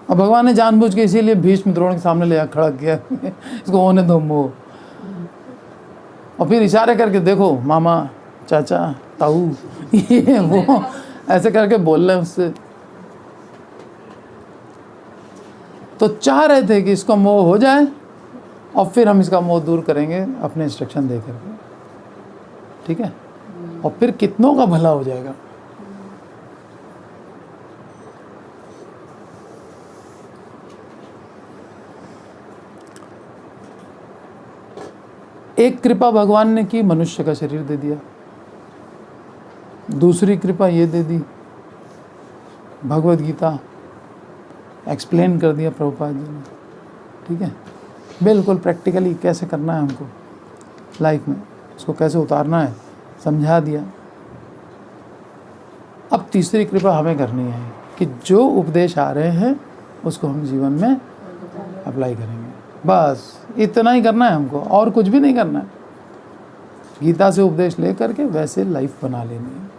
Speaker 1: और भगवान ने जानबूझ के इसीलिए भीष्म द्रोण के सामने ले खड़ा किया इसको होने दो मोह। और फिर इशारे करके देखो मामा, चाचा, ताऊ, ये वो ऐसे करके बोल रहे हैं उससे। तो चाह रहे थे कि इसको मोह हो जाए, और फिर हम इसका मोह दूर करेंगे अपने इंस्ट्रक्शन दे करके, ठीक है, और फिर कितनों का भला हो जाएगा। एक कृपा भगवान ने की, मनुष्य का शरीर दे दिया। दूसरी कृपा ये दे दी, भगवत गीता एक्सप्लेन कर दिया प्रभुपाद जी ने, ठीक है, बिल्कुल प्रैक्टिकली कैसे करना है हमको लाइफ में, उसको कैसे उतारना है समझा दिया। अब तीसरी कृपा हमें करनी है कि जो उपदेश आ रहे हैं उसको हम जीवन में अप्लाई करेंगे। बस इतना ही करना है हमको, और कुछ भी नहीं करना है। गीता से उपदेश ले करके वैसे लाइफ बना लेनी है।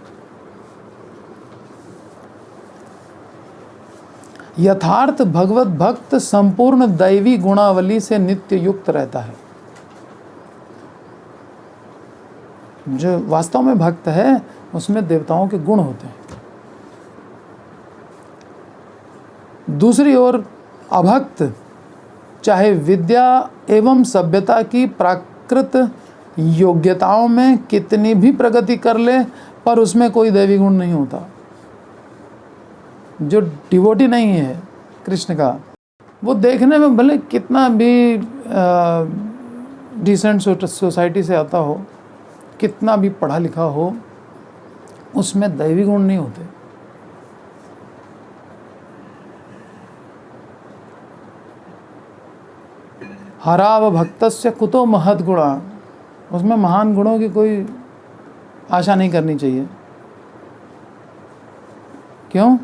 Speaker 1: यथार्थ भगवत भक्त संपूर्ण दैवी गुणावली से नित्य युक्त रहता है। जो वास्तव में भक्त है उसमें देवताओं के गुण होते हैं। दूसरी ओर अभक्त चाहे विद्या एवं सभ्यता की प्राकृत योग्यताओं में कितनी भी प्रगति कर ले, पर उसमें कोई दैवी गुण नहीं होता। जो डिवोटी नहीं है कृष्ण का, वो देखने में भले कितना भी डिसेंट सोसाइटी से आता हो, कितना भी पढ़ा लिखा हो, उसमें दैवी गुण नहीं होते। हराव भक्तस्य कुतो महद्गुणा, उसमें महान गुणों की कोई आशा नहीं करनी चाहिए। क्यों?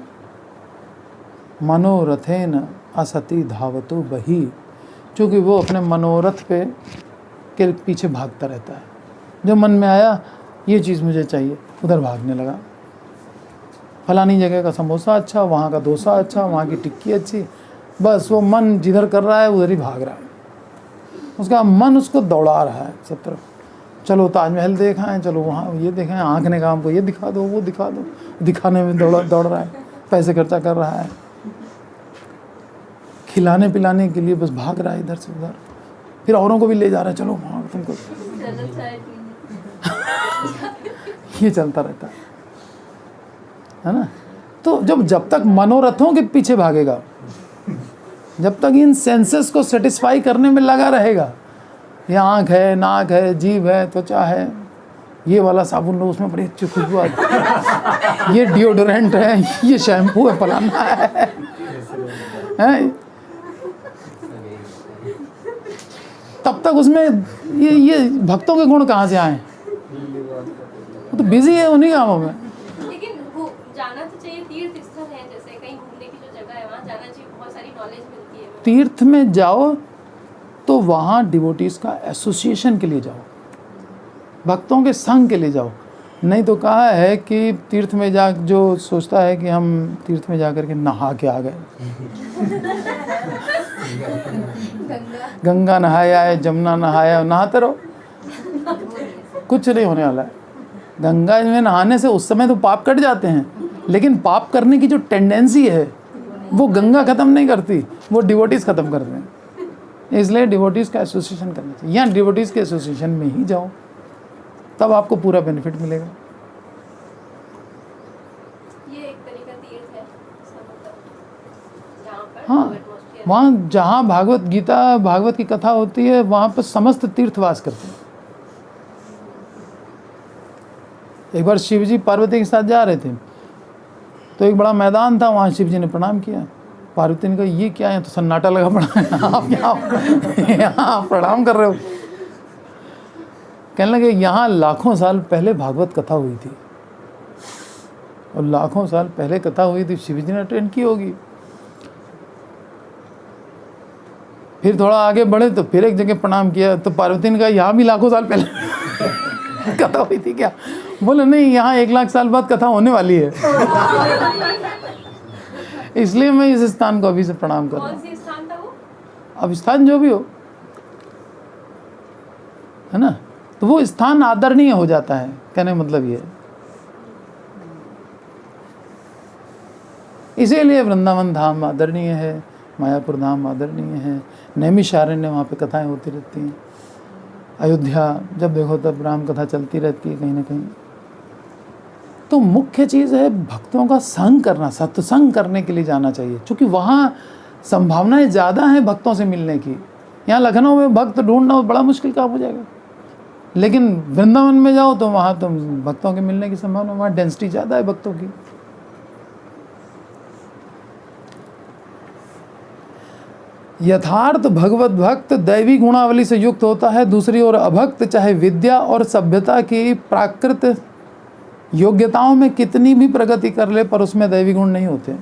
Speaker 1: मनोरथेन असति धावतो बही, क्योंकि वो अपने मनोरथ पे के पीछे भागता रहता है। जो मन में आया ये चीज़ मुझे चाहिए, उधर भागने लगा। फलानी जगह का समोसा अच्छा, वहाँ का डोसा अच्छा, वहाँ की टिक्की अच्छी, बस वो मन जिधर कर रहा है उधर ही भाग रहा है। उसका मन उसको दौड़ा रहा है सब तरफ। चलो ताजमहल देखा है, चलो वहाँ ये देखें, आँख ने कहा हमको ये दिखा दो, वो दिखा दो, दिखाने में दौड़ रहा है, पैसे खर्चा कर रहा है, खिलाने पिलाने के लिए बस भाग रहा है इधर से उधर, फिर औरों को भी ले जा रहा है, चलो वहाँ तुमको ये चलता रहता है ना। तो जब तक मनोरथों के पीछे भागेगा, जब तक इन सेंसेस को सेटिस्फाई करने में लगा रहेगा, ये आँख है, नाक है, जीभ है, त्वचा है, ये वाला साबुन लो उसमें बड़ी अच्छी खुशबू आती है, ये डिओडोरेंट है, ये शैम्पू है, फलाना है? तब तक उसमें ये भक्तों के गुण कहाँ से आए? वो तो बिजी है उन्हीं कामों में।
Speaker 2: लेकिन वो जाना तो चाहिए, तीर्थ स्थल है जैसे कहीं घूमने की जो जगह है वहाँ जाना चाहिए, बहुत सारी नॉलेज मिलती है।
Speaker 1: तीर्थ में जाओ तो वहाँ डिवोटीज का एसोसिएशन के लिए जाओ, भक्तों के संग के लिए जाओ। नहीं तो कहा है कि तीर्थ में जा, जो सोचता है कि हम तीर्थ में जा कर के नहा के आ गए, गंगा नहाया है, जमुना नहाया, नहाते रहो, कुछ नहीं होने वाला है। गंगा में नहाने से उस समय तो पाप कट जाते हैं, लेकिन पाप करने की जो टेंडेंसी है वो गंगा ख़त्म नहीं करती, वो डिवोटीज ख़त्म करते हैं। इसलिए डिवोटीज का एसोसिएशन करना चाहिए, या डिवोटीज के एसोसिएशन में ही जाओ, तब आपको पूरा बेनिफिट मिलेगा।
Speaker 2: ये एक तरीका तीर्थ है इसका मतलब, जहाँ पर
Speaker 1: हाँ, वहाँ जहाँ भागवत गीता, भागवत की कथा होती है, वहाँ पर समस्त तीर्थवास करते हैं। एक बार शिव जी पार्वती के साथ जा रहे थे, तो एक बड़ा मैदान था, वहाँ शिव जी ने प्रणाम किया। पार्वती ने कहा ये क्या है, तो सन्नाटा लगा पड़ा है, आप यहाँ प्रणाम कर रहे हो? कहने लगे यहाँ लाखों साल पहले भागवत कथा हुई थी, और लाखों साल पहले कथा हुई थी, शिव जी ने अटेंड की होगी। फिर थोड़ा आगे बढ़े तो फिर एक जगह प्रणाम किया, तो पार्वती ने कहा यहाँ भी लाखों साल पहले कथा हुई थी क्या? बोले नहीं, यहाँ 1 लाख साल बाद कथा होने वाली है, इसलिए मैं इस स्थान को अभी से प्रणाम कर रहा हूँ।
Speaker 2: कौन सी स्थान था वो?
Speaker 1: अब स्थान जो भी हो, है ना, तो वो स्थान आदरणीय हो जाता है, कहने का मतलब ये है। इसीलिए वृंदावन धाम आदरणीय है, मायापुर धाम आदरणीय है, नैमिषारण्य वहाँ पे कथाएं होती रहती हैं, अयोध्या जब देखो तब राम कथा चलती रहती है कहीं ना कहीं। तो मुख्य चीज़ है भक्तों का संग करना, सत्संग करने के लिए जाना चाहिए, क्योंकि वहाँ संभावनाएं ज़्यादा हैं भक्तों से मिलने की। यहाँ लखनऊ में भक्त ढूंढना बड़ा मुश्किल काम हो जाएगा, लेकिन वृंदावन में जाओ तो वहाँ तो भक्तों के मिलने की संभावना, वहाँ डेंसिटी ज़्यादा है भक्तों की। यथार्थ भगवत भक्त दैवी गुणावली से युक्त होता है, दूसरी ओर अभक्त चाहे विद्या और सभ्यता की प्राकृत योग्यताओं में कितनी भी प्रगति कर ले पर उसमें दैवी गुण नहीं होते।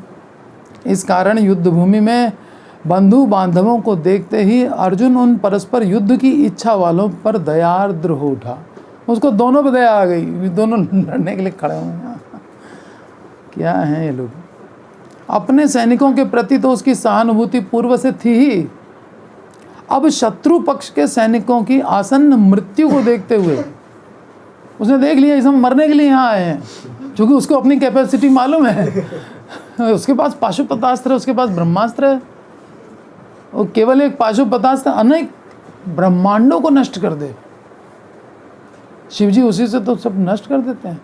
Speaker 1: इस कारण युद्ध भूमि में बंधु बांधवों को देखते ही अर्जुन उन परस्पर युद्ध की इच्छा वालों पर दयार्द्र हो उठा। उसको दोनों पर दया आ गई, दोनों लड़ने के लिए खड़े हुए हैं। क्या हैं ये लोग? अपने सैनिकों के प्रति तो उसकी सहानुभूति पूर्व से थी ही, अब शत्रु पक्ष के सैनिकों की आसन्न मृत्यु को देखते हुए उसने देख लिया इस हम मरने के लिए यहाँ आए हैं, क्योंकि उसको अपनी कैपेसिटी मालूम है। उसके पास पाशुपतास्त्र है, उसके पास ब्रह्मास्त्र है, वो केवल एक पाशुपतास्त्र अनेक ब्रह्मांडों को नष्ट कर दे। शिव जी उसी से तो सब नष्ट कर देते हैं।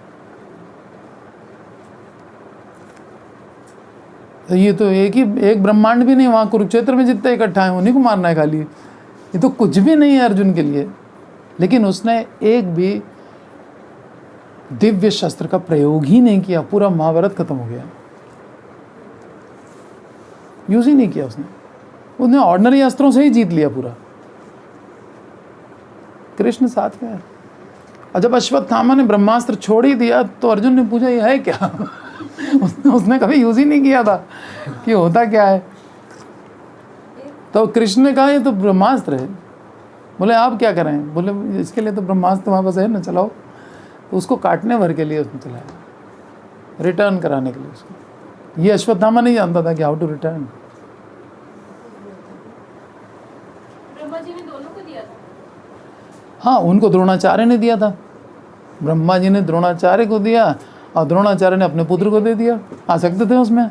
Speaker 1: तो ये तो एक ब्रह्मांड भी नहीं, वहाँ कुरुक्षेत्र में जितने इकट्ठा है उन्हीं को मारना है खाली। ये तो कुछ भी नहीं है अर्जुन के लिए, लेकिन उसने एक भी दिव्य शस्त्र का प्रयोग ही नहीं किया। पूरा महाभारत खत्म हो गया, यूज ही नहीं किया उसने ऑर्डिनरी अस्त्रों से ही जीत लिया पूरा। कृष्ण साथ में है। और जब अश्वत्थामा ने ब्रह्मास्त्र छोड़ ही दिया तो अर्जुन ने पूछा ये है क्या? उसने कभी यूज ही नहीं किया था कि होता क्या है। तो कृष्ण ने कहा ये तो ब्रह्मास्त्र है। बोले आप क्या करें? बोले इसके लिए तो ब्रह्मास्त्र तुम्हारे पास है ना, चलाओ। तो उसको काटने भर के लिए उसने चलाया, रिटर्न कराने के लिए उसको। ये अश्वत्थामा नहीं जानता था कि how to return.
Speaker 2: Brahma ji ने दोनों को दिया था?
Speaker 1: हाँ, उनको द्रोणाचार्य ने दिया था। ब्रह्मा जी ने द्रोणाचार्य को दिया और द्रोणाचार्य ने अपने पुत्र को दे दिया। आ सकते थे उसमें।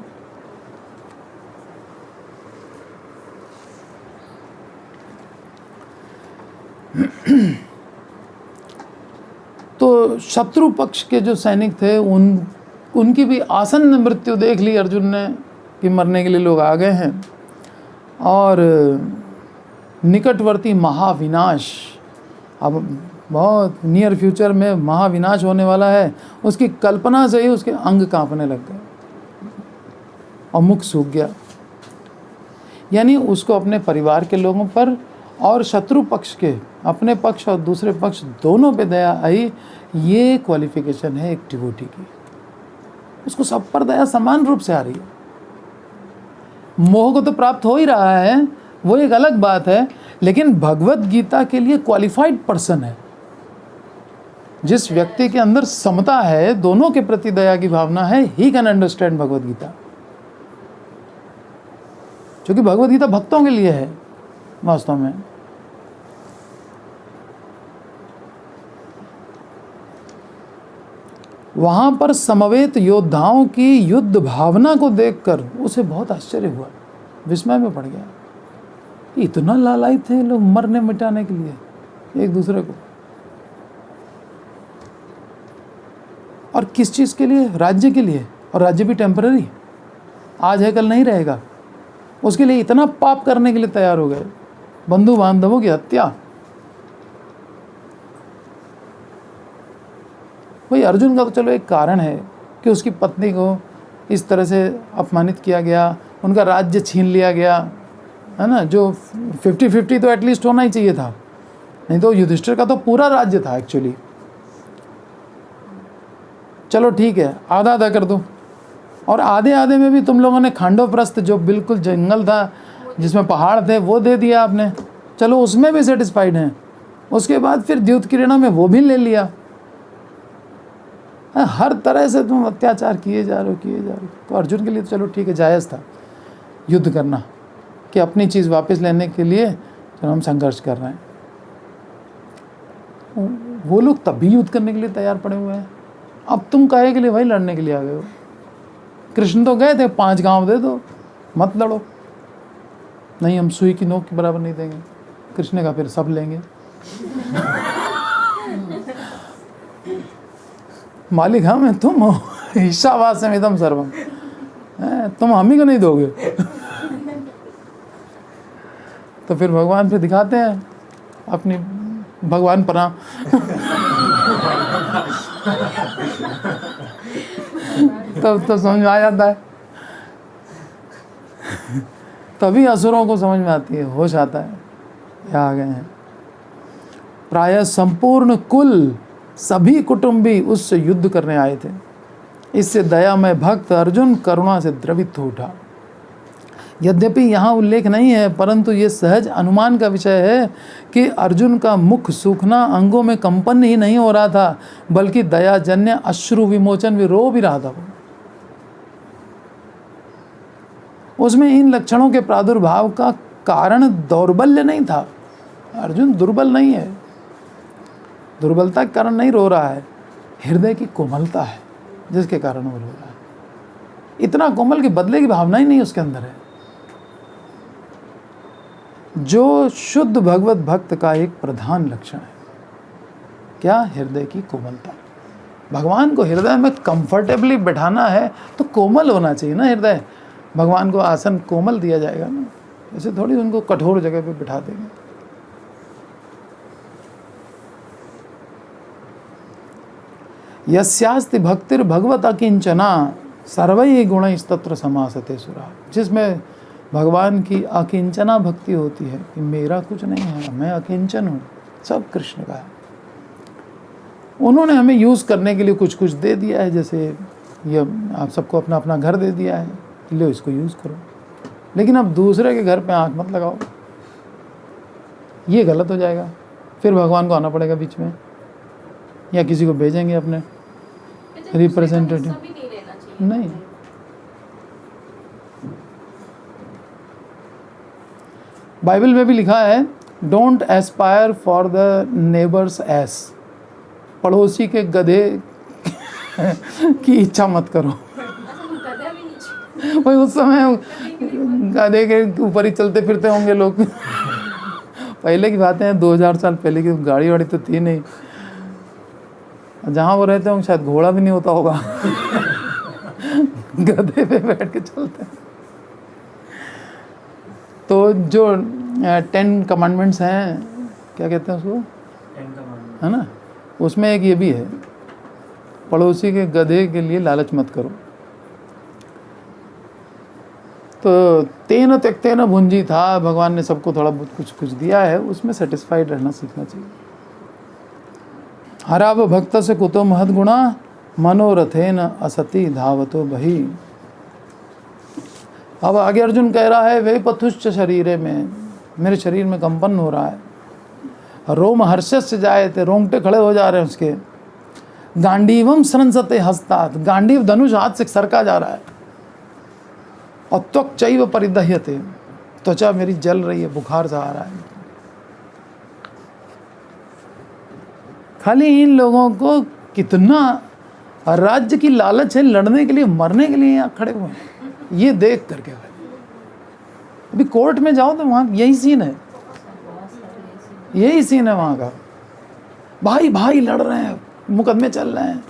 Speaker 1: तो शत्रु पक्ष के जो सैनिक थे उनकी भी आसन्न मृत्यु देख ली अर्जुन ने कि मरने के लिए लोग आ गए हैं। और निकटवर्ती महाविनाश, अब बहुत नियर फ्यूचर में महाविनाश होने वाला है, उसकी कल्पना से ही उसके अंग कांपने लग गए और मुख सूख गया। यानी उसको अपने परिवार के लोगों पर और शत्रु पक्ष के, अपने पक्ष और दूसरे पक्ष दोनों पे दया आई। ये क्वालिफिकेशन है एक डिवोटी की। उसको सब पर दया समान रूप से आ रही है। मोह को तो प्राप्त हो ही रहा है, वो एक अलग बात है, लेकिन भगवत गीता के लिए क्वालिफाइड पर्सन है। जिस व्यक्ति के अंदर समता है, दोनों के प्रति दया की भावना है, he can understand Bhagavad Gita. क्योंकि भगवत गीता भक्तों के लिए है वास्तव में। वहां पर समवेत योद्धाओं की युद्ध भावना को देखकर उसे बहुत आश्चर्य हुआ, विस्मय में पड़ गया। इतना लालायित थे लोग मरने मिटाने के लिए एक दूसरे को। और किस चीज के लिए? राज्य के लिए। और राज्य भी टेम्पररी, आज है कल नहीं रहेगा। उसके लिए इतना पाप करने के लिए तैयार हो गए, बंधु बांधवों की हत्या। भाई अर्जुन का तो चलो एक कारण है कि उसकी पत्नी को इस तरह से अपमानित किया गया, उनका राज्य छीन लिया गया, है ना। जो 50-50 तो एटलीस्ट होना ही चाहिए था, नहीं तो युधिष्ठिर का तो पूरा राज्य था एक्चुअली। चलो ठीक है, आधा आधा कर दो। और आधे आधे में भी तुम लोगों ने खांडवप्रस्थ, जो बिल्कुल जंगल था जिसमें पहाड़ थे, वो दे दिया आपने। चलो उसमें भी सेटिस्फाइड हैं। उसके बाद फिर द्युत क्रीड़ा में वो भी ले लिया। हर तरह से तुम अत्याचार किए जा रहे हो। तो अर्जुन के लिए तो चलो ठीक है, जायज़ था युद्ध करना, कि अपनी चीज़ वापस लेने के लिए तो हम संघर्ष कर रहे हैं। वो लोग तब भी युद्ध करने के लिए तैयार पड़े हुए हैं। अब तुम काहे के लिए भाई लड़ने के लिए आ गए हो? कृष्ण तो गए थे 5 गांव दे दो, मत लड़ो। नहीं, हम सुई की नोक के बराबर नहीं देंगे। कृष्ण ने कहा फिर सब लेंगे। मालिक हम हैं, तुम हो। ईशावास्यम इदं सर्वम, तुम हम ही को नहीं दोगे। तो फिर भगवान फिर दिखाते हैं अपनी भगवान पना। तब तो समझ में आ जाता है। तभी असुरों को समझ में आती है, होश आता है, ये आ गए हैं। प्रायः संपूर्ण कुल, सभी कुटुंबी उससे युद्ध करने आए थे। इससे दयामय भक्त अर्जुन करुणा से द्रवित हो उठा। यद्यपि यहाँ उल्लेख नहीं है, परंतु ये सहज अनुमान का विषय है कि अर्जुन का मुख सूखना अंगों में कंपन ही नहीं हो रहा था, बल्कि दयाजन्य अश्रु विमोचन भी रो भी रहा था। उसमें इन लक्षणों के प्रादुर्भाव का कारण दौर्बल्य नहीं था। अर्जुन दुर्बल नहीं है, दुर्बलता के कारण नहीं रो रहा है, हृदय की कोमलता है जिसके कारण वो रो रहा है। इतना कोमल कि बदले की भावना ही नहीं उसके अंदर है, जो शुद्ध भगवत भक्त का एक प्रधान लक्षण है। क्या? हृदय की कोमलता। भगवान को हृदय में कंफर्टेबली बैठाना है तो कोमल होना चाहिए ना हृदय। भगवान को आसन कोमल दिया जाएगा ना, ऐसे थोड़ी उनको कठोर जगह पे बिठा देंगे। यस्यास्ति भक्तिर् भगवत अकिंचना सर्वैः गुणैस्तत्र समासते सुरा। जिसमें भगवान की अकिंचना भक्ति होती है कि मेरा कुछ नहीं है, मैं अकिंचन हूँ, सब कृष्ण का है। उन्होंने हमें यूज़ करने के लिए कुछ कुछ दे दिया है, जैसे ये आप सबको अपना अपना घर दे दिया है, लो इसको यूज़ करो, लेकिन अब दूसरे के घर पे आंख मत लगाओ, ये गलत हो जाएगा। फिर भगवान को आना पड़ेगा बीच में, या किसी को भेजेंगे अपने रिप्रेजेंटेटिव। नहीं, बाइबल में भी लिखा है don't Aspire for the neighbours S, पड़ोसी के गधे की इच्छा मत करो। भाई उस समय गधे के ऊपर ही चलते फिरते होंगे लोग। पहले की बातें हैं, 2000 साल पहले की, गाड़ी वाड़ी तो थी नहीं, जहाँ वो रहते होंगे शायद घोड़ा भी नहीं होता होगा। गधे पे बैठ के चलते हैं। तो जो 10 कमांडमेंट्स हैं, क्या कहते हैं उसको,
Speaker 3: 10 कमांडमेंट
Speaker 1: है ना, उसमें एक ये भी है, पड़ोसी के गधे के लिए लालच मत करो। तो तेन त्यक्तेन भुंजी था, भगवान ने सबको थोड़ा बहुत कुछ कुछ दिया है, उसमें सेटिस्फाइड रहना सीखना चाहिए। हराव भक्त से कुतो महद गुणा, मनोरथेन असति धावतो बही। अब आगे अर्जुन कह रहा है वे पथुश्च शरीरे में, मेरे शरीर में कंपन हो रहा है, रोम हर्षस से जाए थे, रोंगटे खड़े हो जा रहे हैं उसके। गांडीवम संसते हस्तात, गांडीव धनुष हाथ से सरका जा रहा है। और त्वक चैव परिदह्यते, त्वचा मेरी जल रही है, बुखार सा आ रहा है। खाली इन लोगों को कितना राज्य की लालच है, लड़ने के लिए मरने के लिए यहाँ खड़े हुए हैं, ये देख करके। अभी कोर्ट में जाओ तो वहाँ यही सीन है, यही सीन है वहाँ का। भाई भाई लड़ रहे हैं, मुकदमे चल रहे हैं,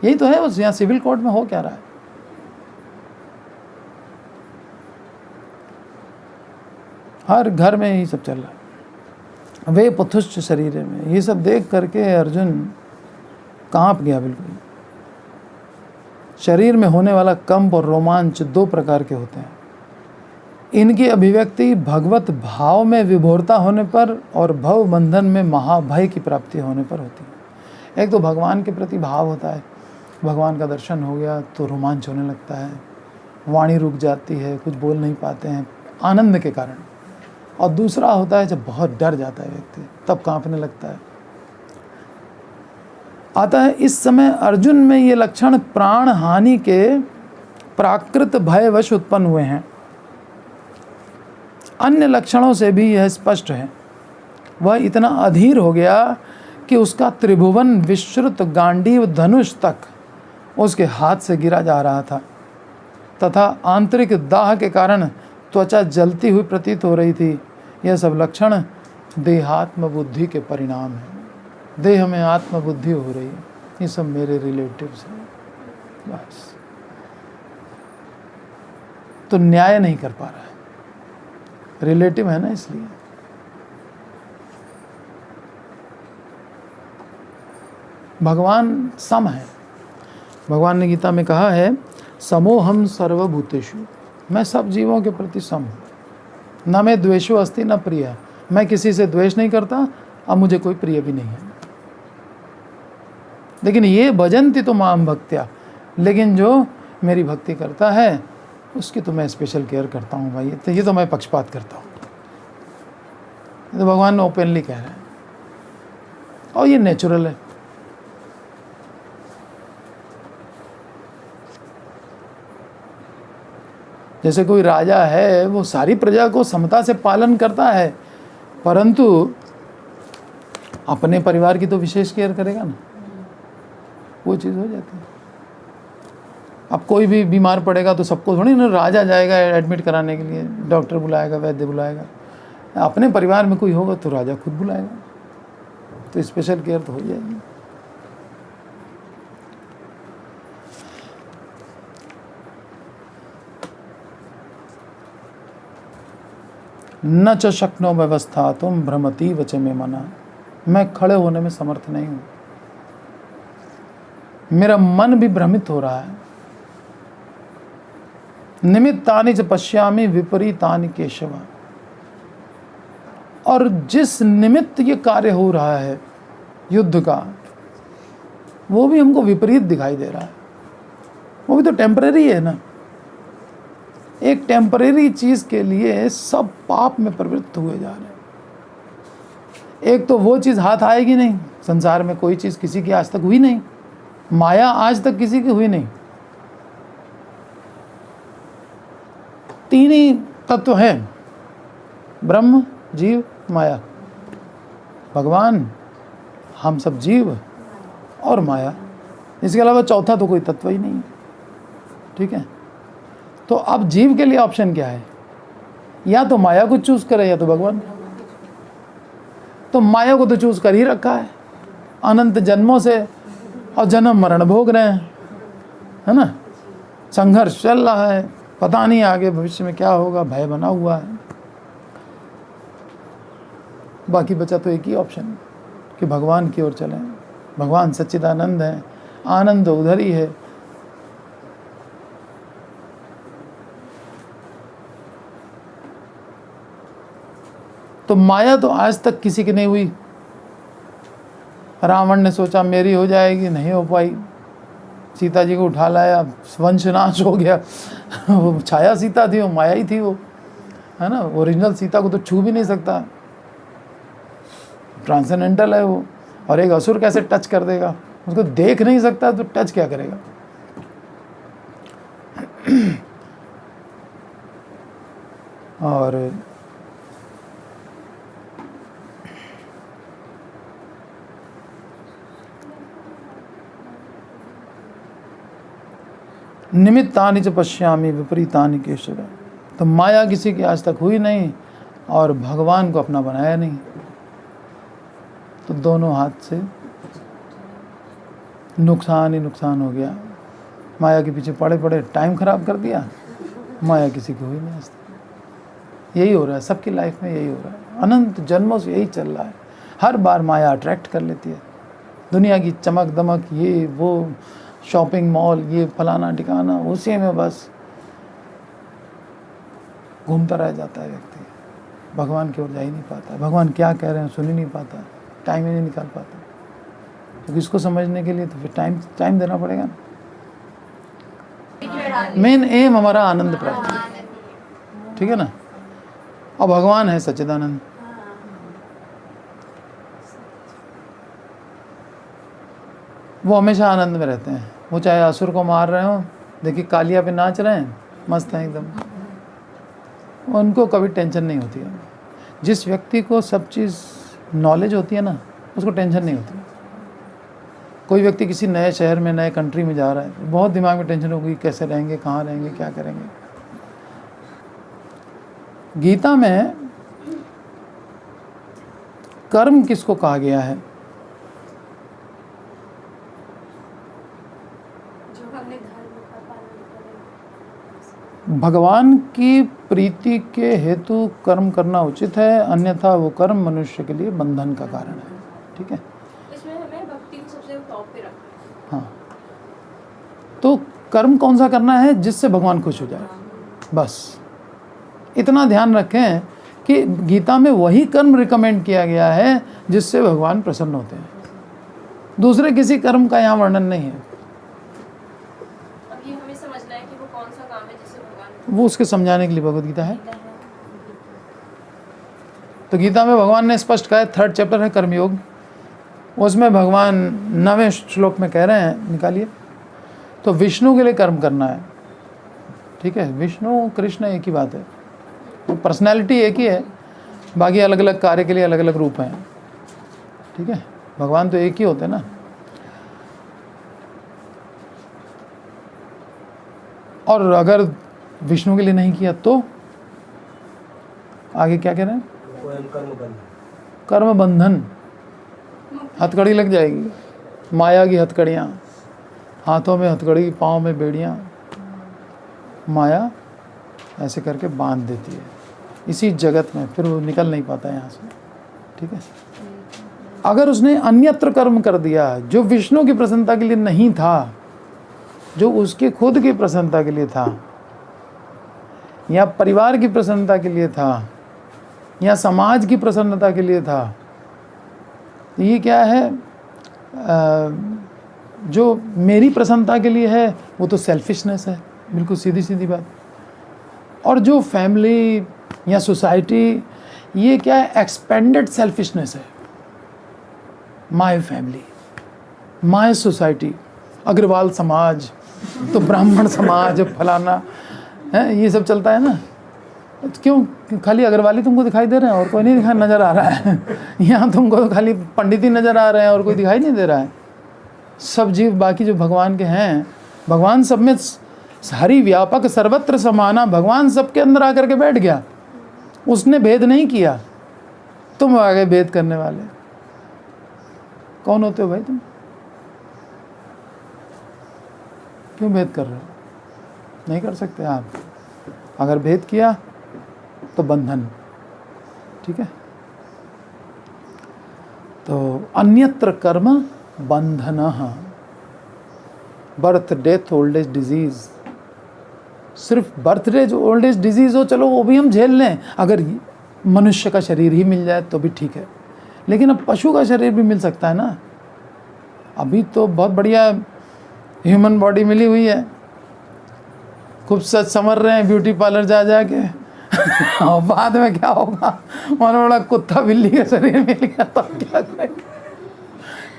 Speaker 1: यही तो है। बस यहाँ सिविल कोर्ट में हो क्या रहा है। हर घर में यही सब चल रहा है। वे पथुश्च शरीर में, ये सब देख करके अर्जुन कांप गया बिल्कुल। शरीर में होने वाला कंप और रोमांच 2 प्रकार के होते हैं। इनकी अभिव्यक्ति भगवत भाव में विभोरता होने पर और भव बंधन में महाभय की प्राप्ति होने पर होती है। एक तो भगवान के प्रति भाव होता है, भगवान का दर्शन हो गया तो रोमांच होने लगता है, वाणी रुक जाती है, कुछ बोल नहीं पाते हैं आनंद के कारण। और दूसरा होता है जब बहुत डर जाता है व्यक्ति, तब कांपने लगता है। आता है इस समय अर्जुन में ये लक्षण प्राण हानि के प्राकृत भयवश उत्पन्न हुए हैं। अन्य लक्षणों से भी यह स्पष्ट है। वह इतना अधीर हो गया कि उसका त्रिभुवन विश्रुत गांडीव धनुष तक उसके हाथ से गिरा जा रहा था तथा आंतरिक दाह के कारण त्वचा जलती हुई प्रतीत हो रही थी। यह सब लक्षण देहात्म बुद्धि के परिणाम हैं। देह में आत्मबुद्धि हो रही है, ये सब मेरे रिलेटिव्स हैं बस। तो न्याय नहीं कर पा रहा है, रिलेटिव है ना, इसलिए। भगवान सम है। भगवान ने गीता में कहा है समोहम सर्वभूतेषु, मैं सब जीवों के प्रति सम हूँ। न मैं द्वेषो अस्ति न प्रिय, मैं किसी से द्वेष नहीं करता, अब मुझे कोई प्रिय भी नहीं है। लेकिन ये भजन्ति तो माम भक्त्या, लेकिन जो मेरी भक्ति करता है उसकी तो मैं स्पेशल केयर करता हूँ भाई। तो ये तो मैं पक्षपात करता हूँ, तो भगवान ओपनली कह रहे हैं और ये नेचुरल है। जैसे कोई राजा है, वो सारी प्रजा को समता से पालन करता है, परंतु अपने परिवार की तो विशेष केयर करेगा ना, वो चीज़ हो जाती है। अब कोई भी बीमार पड़ेगा तो सबको थोड़ी ना राजा जाएगा एडमिट कराने के लिए, डॉक्टर बुलाएगा, वैद्य बुलाएगा। अपने परिवार में कोई होगा तो राजा खुद बुलाएगा, तो स्पेशल केयर तो हो जाएगी। न च शक्नो व्यवस्था तुम भ्रमती वच में मना, मैं खड़े होने में समर्थ नहीं हूँ, मेरा मन भी भ्रमित हो रहा है। निमित्तानि च पश्यामि विपरीतानि केशव, और जिस निमित्त ये कार्य हो रहा है युद्ध का, वो भी हमको विपरीत दिखाई दे रहा है। वो भी तो टेम्परेरी है ना। एक टेम्परेरी चीज के लिए सब पाप में प्रवृत्त हुए जा रहे हैं। एक तो वो चीज हाथ आएगी नहीं, संसार में कोई चीज किसी की आज तक हुई नहीं, माया आज तक किसी की हुई नहीं। तीन ही तत्व हैं, ब्रह्म, जीव, माया। भगवान, हम सब जीव और माया। इसके अलावा चौथा तो कोई तत्व ही नहीं है। ठीक है, तो अब जीव के लिए ऑप्शन क्या है? या तो माया को चूज करे या तो भगवान। तो माया को तो चूज कर ही रखा है अनंत जन्मों से, और जन्म मरण भोग रहे हैं, है ना। संघर्ष चल रहा है, पता नहीं आगे भविष्य में क्या होगा, भय बना हुआ है। बाकी बचा तो एक ही ऑप्शन कि भगवान की ओर चलें। भगवान सच्चिदानंद है, आनंद उधर ही है। तो माया तो आज तक किसी की नहीं हुई। रावण ने सोचा मेरी हो जाएगी, नहीं हो पाई। सीता जी को उठा लाया, वंशनाश हो गया। वो छाया सीता थी, वो माया ही थी, वो है ना। ओरिजिनल सीता को तो छू भी नहीं सकता, ट्रांसेंडेंटल है वो। और एक असुर कैसे टच कर देगा? उसको देख नहीं सकता तो टच क्या करेगा? और निमित्तानि च पश्यामि विपरीतानि केशव। तो माया किसी की आज तक हुई नहीं और भगवान को अपना बनाया नहीं। तो दोनों हाथ से नुकसान ही नुकसान हो गया। माया के पीछे पड़े पड़े टाइम खराब कर दिया। माया किसी की हुई नहीं आज तक। यही हो रहा है सबकी लाइफ में, यही हो रहा है। अनंत जन्मों से यही चल रहा है। हर बार माया अट्रैक्ट कर लेती है। दुनिया की चमक दमक, ये वो शॉपिंग मॉल, ये फलाना ठिकाना, उसी में बस घूमता रह जाता है व्यक्ति। भगवान की ओर जा ही नहीं पाता। भगवान क्या कह रहे हैं सुन ही नहीं पाता, टाइम ही नहीं निकाल पाता। क्योंकि इसको समझने के लिए तो फिर टाइम देना पड़ेगा ना। मेन एम हमारा आनंद प्राप्ति, ठीक है ना। और भगवान है सच्चिदानंद। वो हमेशा आनंद में रहते हैं। वो चाहे असुर को मार रहे हो, देखिए कालिया पे नाच रहे हैं, मस्त हैं एकदम। उनको कभी टेंशन नहीं होती है। जिस व्यक्ति को सब चीज़ नॉलेज होती है ना, उसको टेंशन नहीं होती। कोई व्यक्ति किसी नए शहर में, नए कंट्री में जा रहा है, बहुत दिमाग में टेंशन होगी, कैसे रहेंगे, कहाँ रहेंगे, क्या करेंगे। गीता में कर्म किसको कहा गया है? भगवान की प्रीति के हेतु कर्म करना उचित है, अन्यथा वो कर्म मनुष्य के लिए बंधन का कारण है। ठीक है,
Speaker 2: इसमें हमें भक्ति को सबसे टॉप पे रखना है।
Speaker 1: हाँ, तो कर्म कौन सा करना है? जिससे भगवान खुश हो जाए, बस इतना ध्यान रखें कि गीता में वही कर्म रिकमेंड किया गया है जिससे भगवान प्रसन्न होते हैं। दूसरे किसी कर्म का यहाँ वर्णन नहीं है।
Speaker 2: अब ये हमें समझना है कि वो कौन सा काम है जिससे भगवान,
Speaker 1: वो उसके समझाने के लिए भगवद गीता है। तो गीता में भगवान ने स्पष्ट कहा है, 3rd चैप्टर है कर्मयोग, उसमें भगवान 9वें श्लोक में कह रहे हैं, निकालिए। तो विष्णु के लिए कर्म करना है। ठीक है, विष्णु कृष्ण एक ही बात है, वो पर्सनैलिटी एक ही है, बाकी अलग अलग कार्य के लिए अलग अलग रूप हैं। ठीक है, भगवान तो एक ही होते हैं ना। और अगर विष्णु के लिए नहीं किया तो आगे क्या कह रहे हैं? कर्म बंधन, हथकड़ी लग जाएगी। माया की हथकड़ियाँ, हाथों में हथकड़ी, पाँव में बेड़ियाँ, माया ऐसे करके बांध देती है इसी जगत में, फिर वो निकल नहीं पाता यहाँ से। ठीक है, अगर उसने अन्यत्र कर्म कर दिया जो विष्णु की प्रसन्नता के लिए नहीं था, जो उसके खुद की प्रसन्नता के लिए था या परिवार की प्रसन्नता के लिए था, या समाज की प्रसन्नता के लिए था। ये क्या है, जो मेरी प्रसन्नता के लिए है वो तो सेल्फिशनेस है, बिल्कुल सीधी सीधी बात। और जो फैमिली या सोसाइटी, ये क्या है, एक्सपेंडेड सेल्फिशनेस है। My family, my society, Agarwal समाज, तो ब्राह्मण समाज, फलाना है, ये सब चलता है ना। तो क्यों खाली अग्रवाली तुमको दिखाई दे रहे हैं और कोई नहीं दिखाई नज़र आ रहा है? यहाँ तुमको खाली पंडित ही नज़र आ रहे हैं और कोई दिखाई नहीं दे रहा है। सब जीव बाकी जो भगवान के हैं, भगवान सब में हरि व्यापक सर्वत्र समाना, भगवान सबके अंदर आकर के बैठ गया। उसने भेद नहीं किया, तुम आ गए भेद करने वाले। कौन होते हो भाई तुम? क्यों भेद कर रहे हो? नहीं कर सकते आप। अगर भेद किया तो बंधन, ठीक है। तो अन्यत्र कर्म बंधनः, birth death old age disease. सिर्फ बर्थडे जो ओल्ड एज डिजीज हो, चलो वो भी हम झेल लें, अगर मनुष्य का शरीर ही मिल जाए तो भी ठीक है। लेकिन अब पशु का शरीर भी मिल सकता है ना। अभी तो बहुत बढ़िया ह्यूमन बॉडी मिली हुई है, खूब सच समझ रहे हैं ब्यूटी पार्लर जा जा के। और बाद में क्या होगा, मानो बड़ा कुत्ता बिल्ली का शरीर मिल गया, तब क्या करेंगे?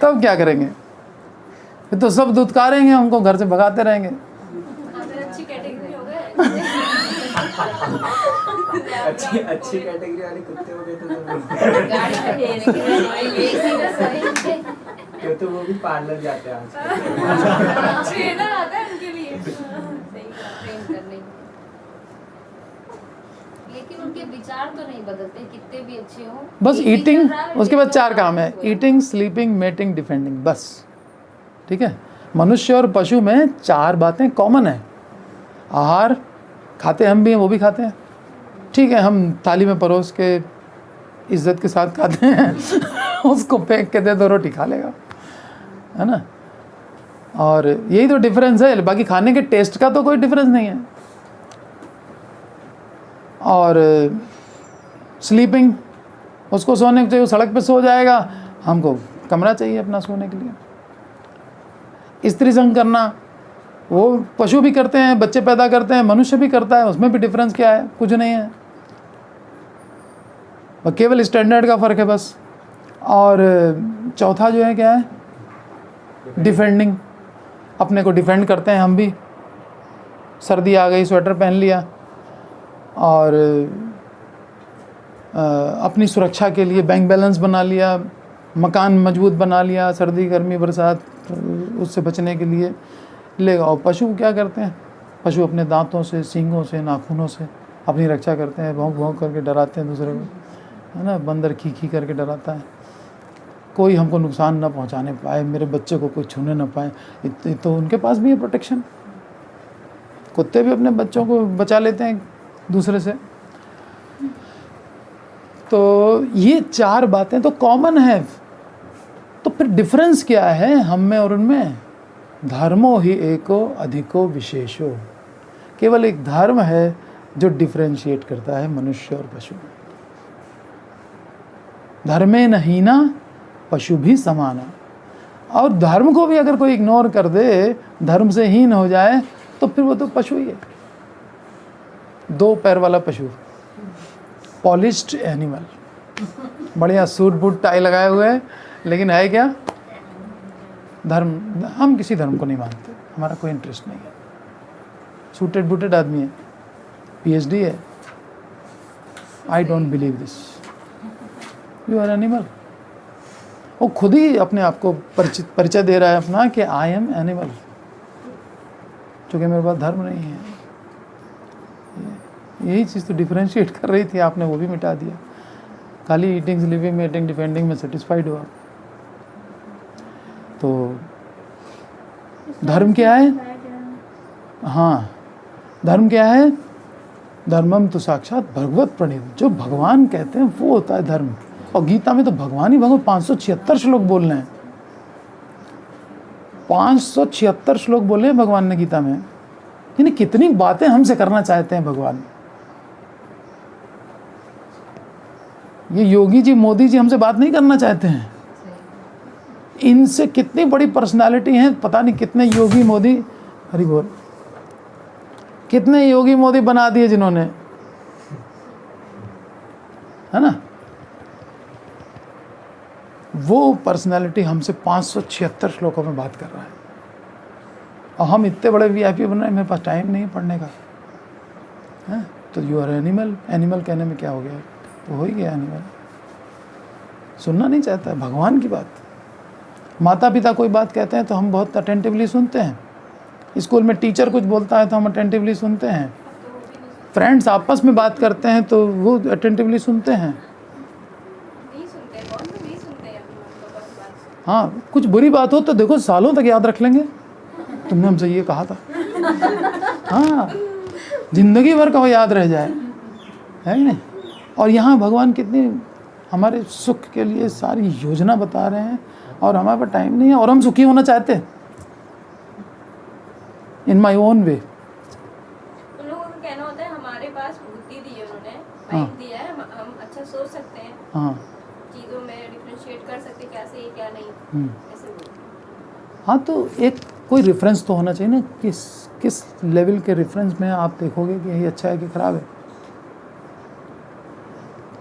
Speaker 1: तब क्या करेंगे? फिर तो सब दुत्कारेंगे, हमको घर से भगाते रहेंगे।
Speaker 2: अच्छी कैटेगरी हो गए।
Speaker 3: अच्छी कैटेगरी वाले कुत्ते हो गए तो वो भी पार्लर जाते हैं आज।
Speaker 2: ट्रेनर आता है उनके लिए, सही ट्रेन करने के।
Speaker 4: लेकिन उनके विचार तो नहीं बदलते, कितने भी अच्छे हो।
Speaker 1: बस ईटिंग, उसके बाद 4 काम है, ईटिंग, स्लीपिंग, मेटिंग, डिफेंडिंग, बस। ठीक है। मनुष्य और पशु में 4 बातें कॉमन है। आहार खाते हम भी हैं, वो भी खाते हैं, ठीक है। हम थाली में परोस के इज्जत के साथ खाते हैं। उसको फेंक के दे दो, रोटी खा लेगा, है ना। और यही तो डिफरेंस है, बाकी खाने के टेस्ट का तो कोई डिफरेंस नहीं है। और स्लीपिंग, उसको सोने को चाहिए, सड़क पे सो जाएगा, हमको कमरा चाहिए अपना सोने के लिए। स्त्री संग करना, वो पशु भी करते हैं, बच्चे पैदा करते हैं, मनुष्य भी करता है, उसमें भी डिफरेंस क्या है? कुछ नहीं है, केवल स्टैंडर्ड का फ़र्क है बस। और चौथा जो है क्या है, डिफेंडिंग, अपने को डिफेंड करते हैं हम भी। सर्दी आ गई, स्वेटर पहन लिया, और अपनी सुरक्षा के लिए बैंक बैलेंस बना लिया, मकान मजबूत बना लिया, सर्दी गर्मी बरसात उससे बचने के लिए ले। और पशु क्या करते हैं? पशु अपने दांतों से, सींगों से, नाखूनों से अपनी रक्षा करते हैं, भौंक भौंक करके डराते हैं दूसरे को, है ना। बंदर खी खी करके डराता है, कोई हमको नुकसान ना पहुंचाने पाए, मेरे बच्चे को कोई छूने ना पाए। तो उनके पास भी है प्रोटेक्शन। कुत्ते भी अपने बच्चों को बचा लेते हैं दूसरे से। तो ये 4 बातें तो कॉमन है। तो फिर डिफरेंस क्या है हम में और उनमें? धर्मो ही एको अधिको विशेषो। केवल एक धर्म है जो डिफरेंशिएट करता है मनुष्य और पशु। धर्मे न हीना पशु भी समाना। और धर्म को भी अगर कोई इग्नोर कर दे, धर्म से हीन हो जाए, तो फिर वो तो पशु ही है। 2 पैर वाला पशु, पॉलिश्ड एनिमल, बढ़िया सूट बूट टाई लगाए हुए है, लेकिन है क्या? धर्म। हम किसी धर्म को नहीं मानते, हमारा कोई इंटरेस्ट नहीं है। सूटेड बूटेड आदमी है, PhD है। I don't believe this, you are animal. वो खुद ही अपने आप को परिचय दे रहा है अपना कि आई एम एनिमल, क्योंकि मेरे पास धर्म नहीं है। यही चीज़ तो डिफरेंशिएट कर रही थी, आपने वो भी मिटा दिया। खाली ईटिंग, स्लीपिंग, मेटिंग, डिफेंडिंग में सेटिस्फाइड हुआ। तो धर्म क्या है? हाँ, धर्म क्या है? धर्मम तो साक्षात भगवत प्रणीत। जो भगवान कहते हैं वो होता है धर्म। और गीता में तो भगवान ही भगवान 576 श्लोक बोल रहे हैं। 576 श्लोक बोले हैं भगवान ने गीता में। यानी कितनी बातें हमसे करना चाहते हैं भगवान। ये योगी जी मोदी जी हमसे बात नहीं करना चाहते हैं। इनसे कितनी बड़ी पर्सनालिटी हैं, पता नहीं कितने योगी मोदी, हरि बोल, कितने योगी मोदी बना दिए जिन्होंने, है ना। वो पर्सनालिटी हमसे 576 श्लोकों में बात कर रहा है और हम इतने बड़े वीआईपी बन रहे हैं, मेरे पास टाइम नहीं है पढ़ने का, है। तो यू आर एनिमल, एनिमल कहने में क्या हो गया, तो हो ही गया एनिमल। सुनना नहीं चाहता है भगवान की बात। माता पिता कोई बात कहते हैं तो हम बहुत अटेंटिवली सुनते हैं, स्कूल में टीचर कुछ बोलता है तो हम अटेंटिवली सुनते हैं, फ्रेंड्स आपस में बात करते हैं तो वो अटेंटिवली सुनते हैं।
Speaker 2: नहीं सुनते, बहुत लोग नहीं सुनते हैं अपनी माँ बाप की बात।
Speaker 1: हाँ, कुछ बुरी बात हो तो देखो सालों तक याद रख लेंगे, तुमने हमसे ये कहा था। हाँ, जिंदगी भर का वो याद रह जाए, है कि नहीं। और यहाँ भगवान कितनी हमारे सुख के लिए सारी योजना बता रहे हैं और हमारे पास टाइम नहीं है और हम सुखी होना चाहते हैं इन माई ओन वे।
Speaker 2: उन लोगों का कहना होता है हमारे पास बुद्धि दी है उन्होंने,
Speaker 1: हाँ।
Speaker 2: माइंड दिया है, हम अच्छा सोच सकते हैं,
Speaker 1: हाँ
Speaker 2: चीज़ों में डिफरेंशिएट कर सकते हैं क्या सही है क्या नहीं, ऐसे बोलते हैं।
Speaker 1: हाँ, तो एक कोई रेफरेंस तो होना चाहिए ना, किस लेवल के रेफरेंस में आप देखोगे कि ये अच्छा है कि ख़राब है।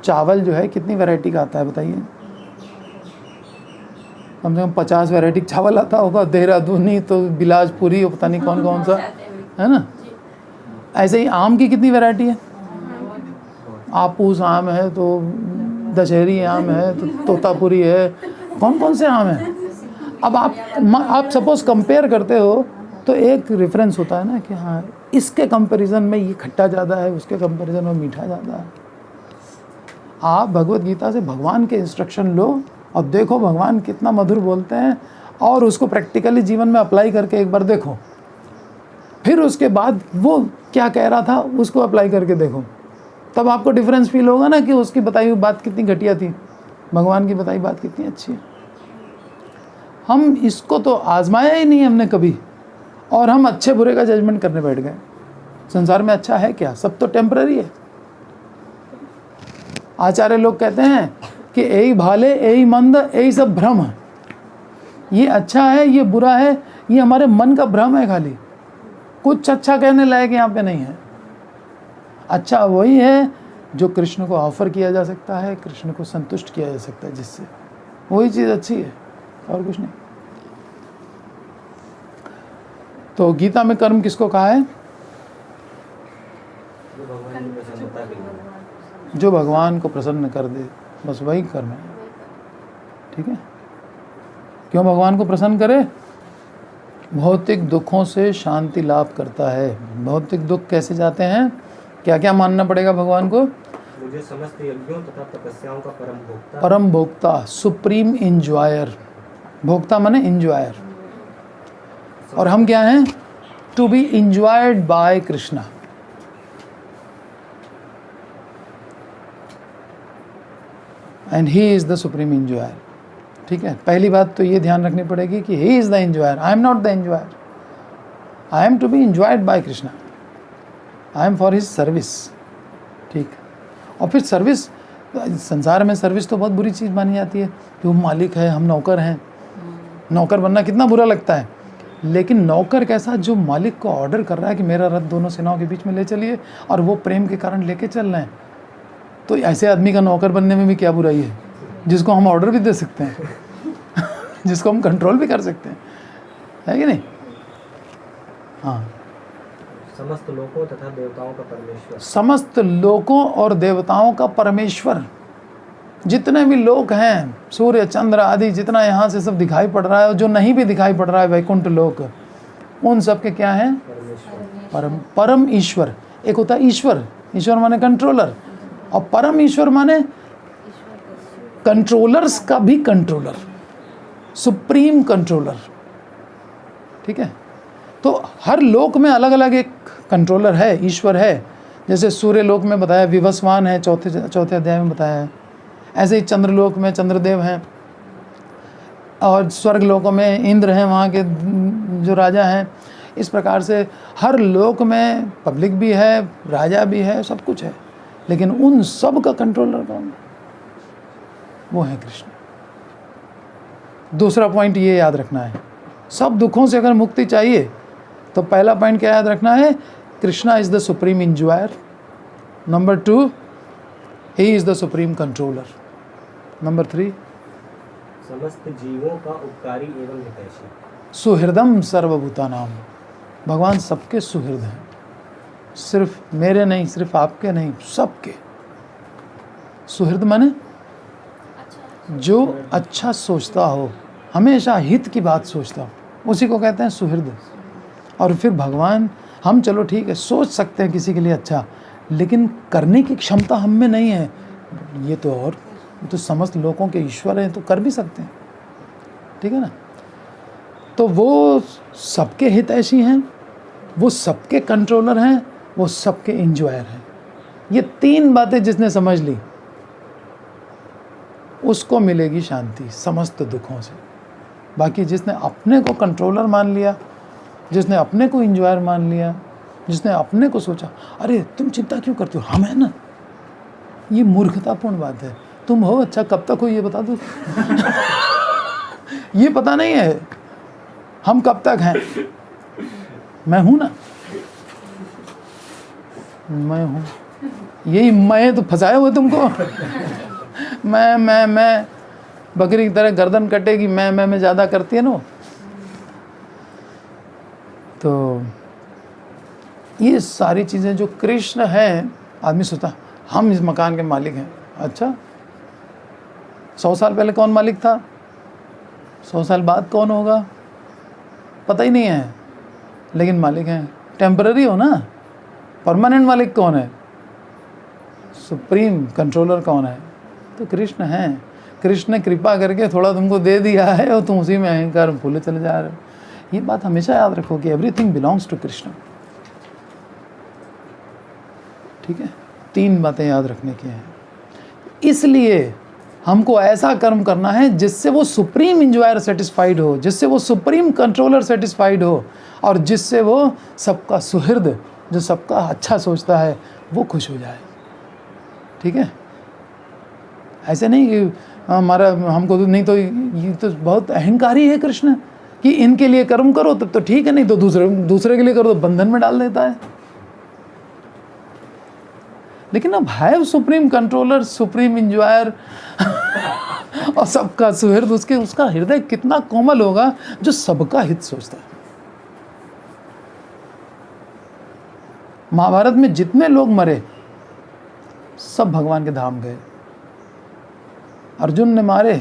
Speaker 1: चावल जो है कितनी वैरायटी का आता है बताइए, कम से कम 50 वैरायटी चावल आता होगा, देहरादूनी तो बिलासपुरी और पता नहीं कौन कौन सा, है ना। ऐसे ही आम की कितनी वैरायटी है, आपूस आम है तो दशहरी आम है तो तोतापुरी है, कौन कौन से आम हैं। अब आप सपोज कंपेयर करते हो तो एक रेफरेंस होता है ना कि हाँ इसके कंपैरिजन में ये खट्टा ज़्यादा है, उसके कंपैरिजन में मीठा ज़्यादा है। आप भगवत गीता से भगवान के इंस्ट्रक्शन लो और देखो भगवान कितना मधुर बोलते हैं और उसको प्रैक्टिकली जीवन में अप्लाई करके एक बार देखो, फिर उसके बाद वो क्या कह रहा था उसको अप्लाई करके देखो, तब आपको डिफरेंस फील होगा ना कि उसकी बताई हुई बात कितनी घटिया थी, भगवान की बताई बात कितनी अच्छी है। हम इसको तो आजमाया ही नहीं हमने कभी और हम अच्छे बुरे का जजमेंट करने बैठ गए। संसार में अच्छा है क्या, सब तो टेम्पररी है। आचार्य लोग कहते हैं कि यही भाले यही मंद यही सब भ्रम है, ये अच्छा है ये बुरा है, ये हमारे मन का भ्रम है खाली, कुछ अच्छा कहने लायक यहाँ पे नहीं है। अच्छा वही है जो कृष्ण को ऑफर किया जा सकता है, कृष्ण को संतुष्ट किया जा सकता है, जिससे वही चीज़ अच्छी है और कुछ नहीं। तो गीता में कर्म किसको कहा है, जो भगवान को प्रसन्न कर दे, बस वही कर्म है, ठीक है। क्यों भगवान को प्रसन्न करे, भौतिक दुखों से शांति लाभ करता है। भौतिक दुख कैसे जाते हैं, क्या क्या मानना पड़ेगा भगवान को,
Speaker 3: मुझे समस्त यज्ञों तथा तपस्याओं का
Speaker 1: परम भोक्ता, सुप्रीम इंजॉयर। भोक्ता माने इंजॉयर, और हम क्या हैं, to be enjoyed by Krishna. And he is the supreme enjoyer, ठीक है। पहली बात तो ये ध्यान रखनी पड़ेगी कि he is the enjoyer, I am not the enjoyer, I am to be enjoyed by Krishna, I am for his service, ठीक। और फिर सर्विस, संसार में सर्विस तो बहुत बुरी चीज़ मानी जाती है कि वो मालिक है हम नौकर हैं। नौकर बनना कितना बुरा लगता है, लेकिन नौकर कैसा, जो मालिक को ऑर्डर कर रहा है कि मेरा रथ दोनों सेनाओं के बीच में ले चलिए, और वो प्रेम के कारण लेके चल रहे हैं। तो ऐसे आदमी का नौकर बनने में भी क्या बुराई है, जिसको हम ऑर्डर भी दे सकते हैं जिसको हम कंट्रोल भी कर सकते हैं, है कि नहीं। हाँ,
Speaker 3: समस्त लोकों तथा देवताओं का परमेश्वर,
Speaker 1: समस्त लोकों और देवताओं का परमेश्वर। जितने भी लोक हैं, सूर्य चंद्र आदि, जितना यहाँ से सब दिखाई पड़ रहा है और जो नहीं भी दिखाई पड़ रहा है वैकुंठ लोक, उन सब के क्या हैं, परम परम ईश्वर। एक होता है ईश्वर, ईश्वर माने कंट्रोलर, और परम ईश्वर माने कंट्रोलर्स का भी कंट्रोलर, सुप्रीम कंट्रोलर, ठीक है। तो हर लोक में अलग अलग एक कंट्रोलर है, ईश्वर है। जैसे सूर्य लोक में बताया विवस्वान है, चौथे अध्याय में बताया है। ऐसे ही चंद्रलोक में चंद्रदेव हैं, और स्वर्ग लोकों में इंद्र हैं, वहाँ के जो राजा हैं। इस प्रकार से हर लोक में पब्लिक भी है, राजा भी है, सब कुछ है, लेकिन उन सब का कंट्रोलर कौन है, वो है कृष्ण। दूसरा पॉइंट ये याद रखना है, सब दुखों से अगर मुक्ति चाहिए तो पहला पॉइंट क्या याद रखना है, Krishna is the supreme enjoyer. Number 2, he is the supreme controller. Number 3,
Speaker 3: समस्त जीवों का उपकारी एवं हितैषी।
Speaker 1: सुहृदम सर्वभूतानाम, भगवान सबके सुहृद हैं, सिर्फ मेरे नहीं, सिर्फ आपके नहीं, सबके। सुहृद माने
Speaker 2: अच्छा,
Speaker 1: जो अच्छा सोचता हो, हमेशा हित की बात सोचता हो, उसी को कहते हैं सुहृद। और फिर भगवान, हम चलो ठीक है सोच सकते हैं किसी के लिए अच्छा, लेकिन करने की क्षमता हम में नहीं है। ये तो समस्त लोगों के ईश्वर हैं, तो कर भी सकते हैं, ठीक है ना। तो वो सबके हितैषी हैं, वो सबके कंट्रोलर हैं, वो सबके इंजॉयर हैं। ये 3 बातें जिसने समझ ली उसको मिलेगी शांति समस्त दुखों से। बाकी जिसने अपने को कंट्रोलर मान लिया, जिसने अपने को इंजॉयर मान लिया, जिसने अपने को सोचा अरे तुम चिंता क्यों करते हो, हम हैं ना, ये मूर्खतापूर्ण बात है। तुम हो, अच्छा कब तक हो ये बता दो ये पता नहीं है हम कब तक हैं। मैं हूं ना, मैं हूं, यही मैं तो फंसाए हुए तुमको मैं बकरी की तरह गर्दन कटेगी, मैं ज़्यादा करती है ना। तो ये सारी चीज़ें जो कृष्ण है, आदमी सोचता हम इस मकान के मालिक हैं। अच्छा 100 साल पहले कौन मालिक था, 100 साल बाद कौन होगा, पता ही नहीं है, लेकिन मालिक हैं। टेम्पररी हो ना, परमानेंट मालिक कौन है, सुप्रीम कंट्रोलर कौन है, तो कृष्ण हैं। कृष्ण ने कृपा करके थोड़ा तुमको दे दिया है और तुम उसी में अहंकार भूले चले जा रहे हो। ये बात हमेशा याद रखो कि एवरीथिंग बिलोंग्स टू कृष्ण, ठीक है। 3 बातें याद रखने की हैं। इसलिए हमको ऐसा कर्म करना है जिससे वो सुप्रीम इंजॉयर सेटिस्फाइड हो, जिससे वो सुप्रीम कंट्रोलर सेटिस्फाइड हो, और जिससे वो सबका सुहृद, जो सबका अच्छा सोचता है, वो खुश हो जाए, ठीक है। ऐसे नहीं कि हमारा हमको तो नहीं, तो ये तो बहुत अहंकारी है कृष्ण कि इनके लिए कर्म करो तब तो ठीक है, नहीं तो दूसरे के लिए करो तो बंधन में डाल देता है। लेकिन अब है सुप्रीम कंट्रोलर, सुप्रीम इंजॉयर और सबका सुहृद, उसका हृदय कितना कोमल होगा जो सबका हित सोचता है। महाभारत में जितने लोग मरे सब भगवान के धाम गए। अर्जुन ने मारे,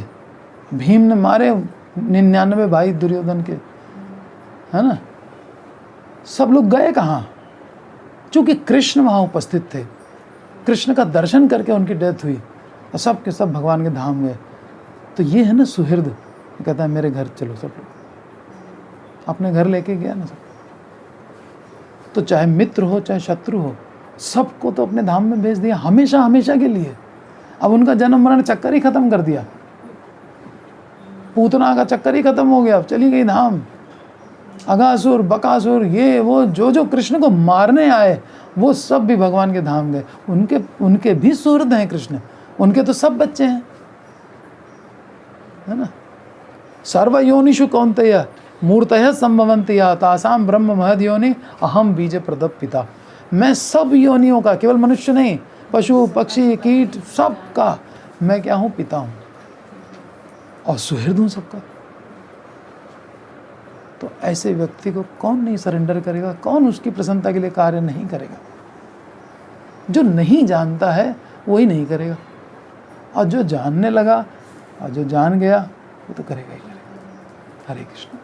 Speaker 1: भीम ने मारे, 99 भाई दुर्योधन के, है ना, सब लोग गए कहाँ, क्योंकि कृष्ण वहाँ उपस्थित थे। कृष्ण का दर्शन करके उनकी डेथ हुई और सब के सब भगवान के धाम गए। तो ये है ना सुहृद, कहता है मेरे घर चलो सब लोग, अपने घर लेके गया ना सब। तो चाहे मित्र हो चाहे शत्रु हो, सबको तो अपने धाम में भेज दिया, हमेशा हमेशा के लिए। अब उनका जन्म मरण चक्कर ही खत्म कर दिया, पूतना का चक्कर ही खत्म हो गया, अब चली गई धाम। अगासुर बकासुर ये वो जो कृष्ण को मारने आए वो सब भी भगवान के धाम गए। उनके भी सुहृद हैं कृष्ण, उनके तो सब बच्चे हैं, है ना। सर्वयोनिषु कौन्तेय मूर्तयः संभवन्ति या तासाम ब्रह्म महद योनि अहम बीज प्रदप पिता। मैं सब योनियों का, केवल मनुष्य नहीं, पशु पक्षी कीट सब का मैं क्या हूँ, पिता हूँ और सुहृद हूँ सबका। तो ऐसे व्यक्ति को कौन नहीं सरेंडर करेगा, कौन उसकी प्रसन्नता के लिए कार्य नहीं करेगा। जो नहीं जानता है वही नहीं करेगा, और जो जानने लगा और जो जान गया वो तो करेगा ही करेगा। हरे कृष्ण।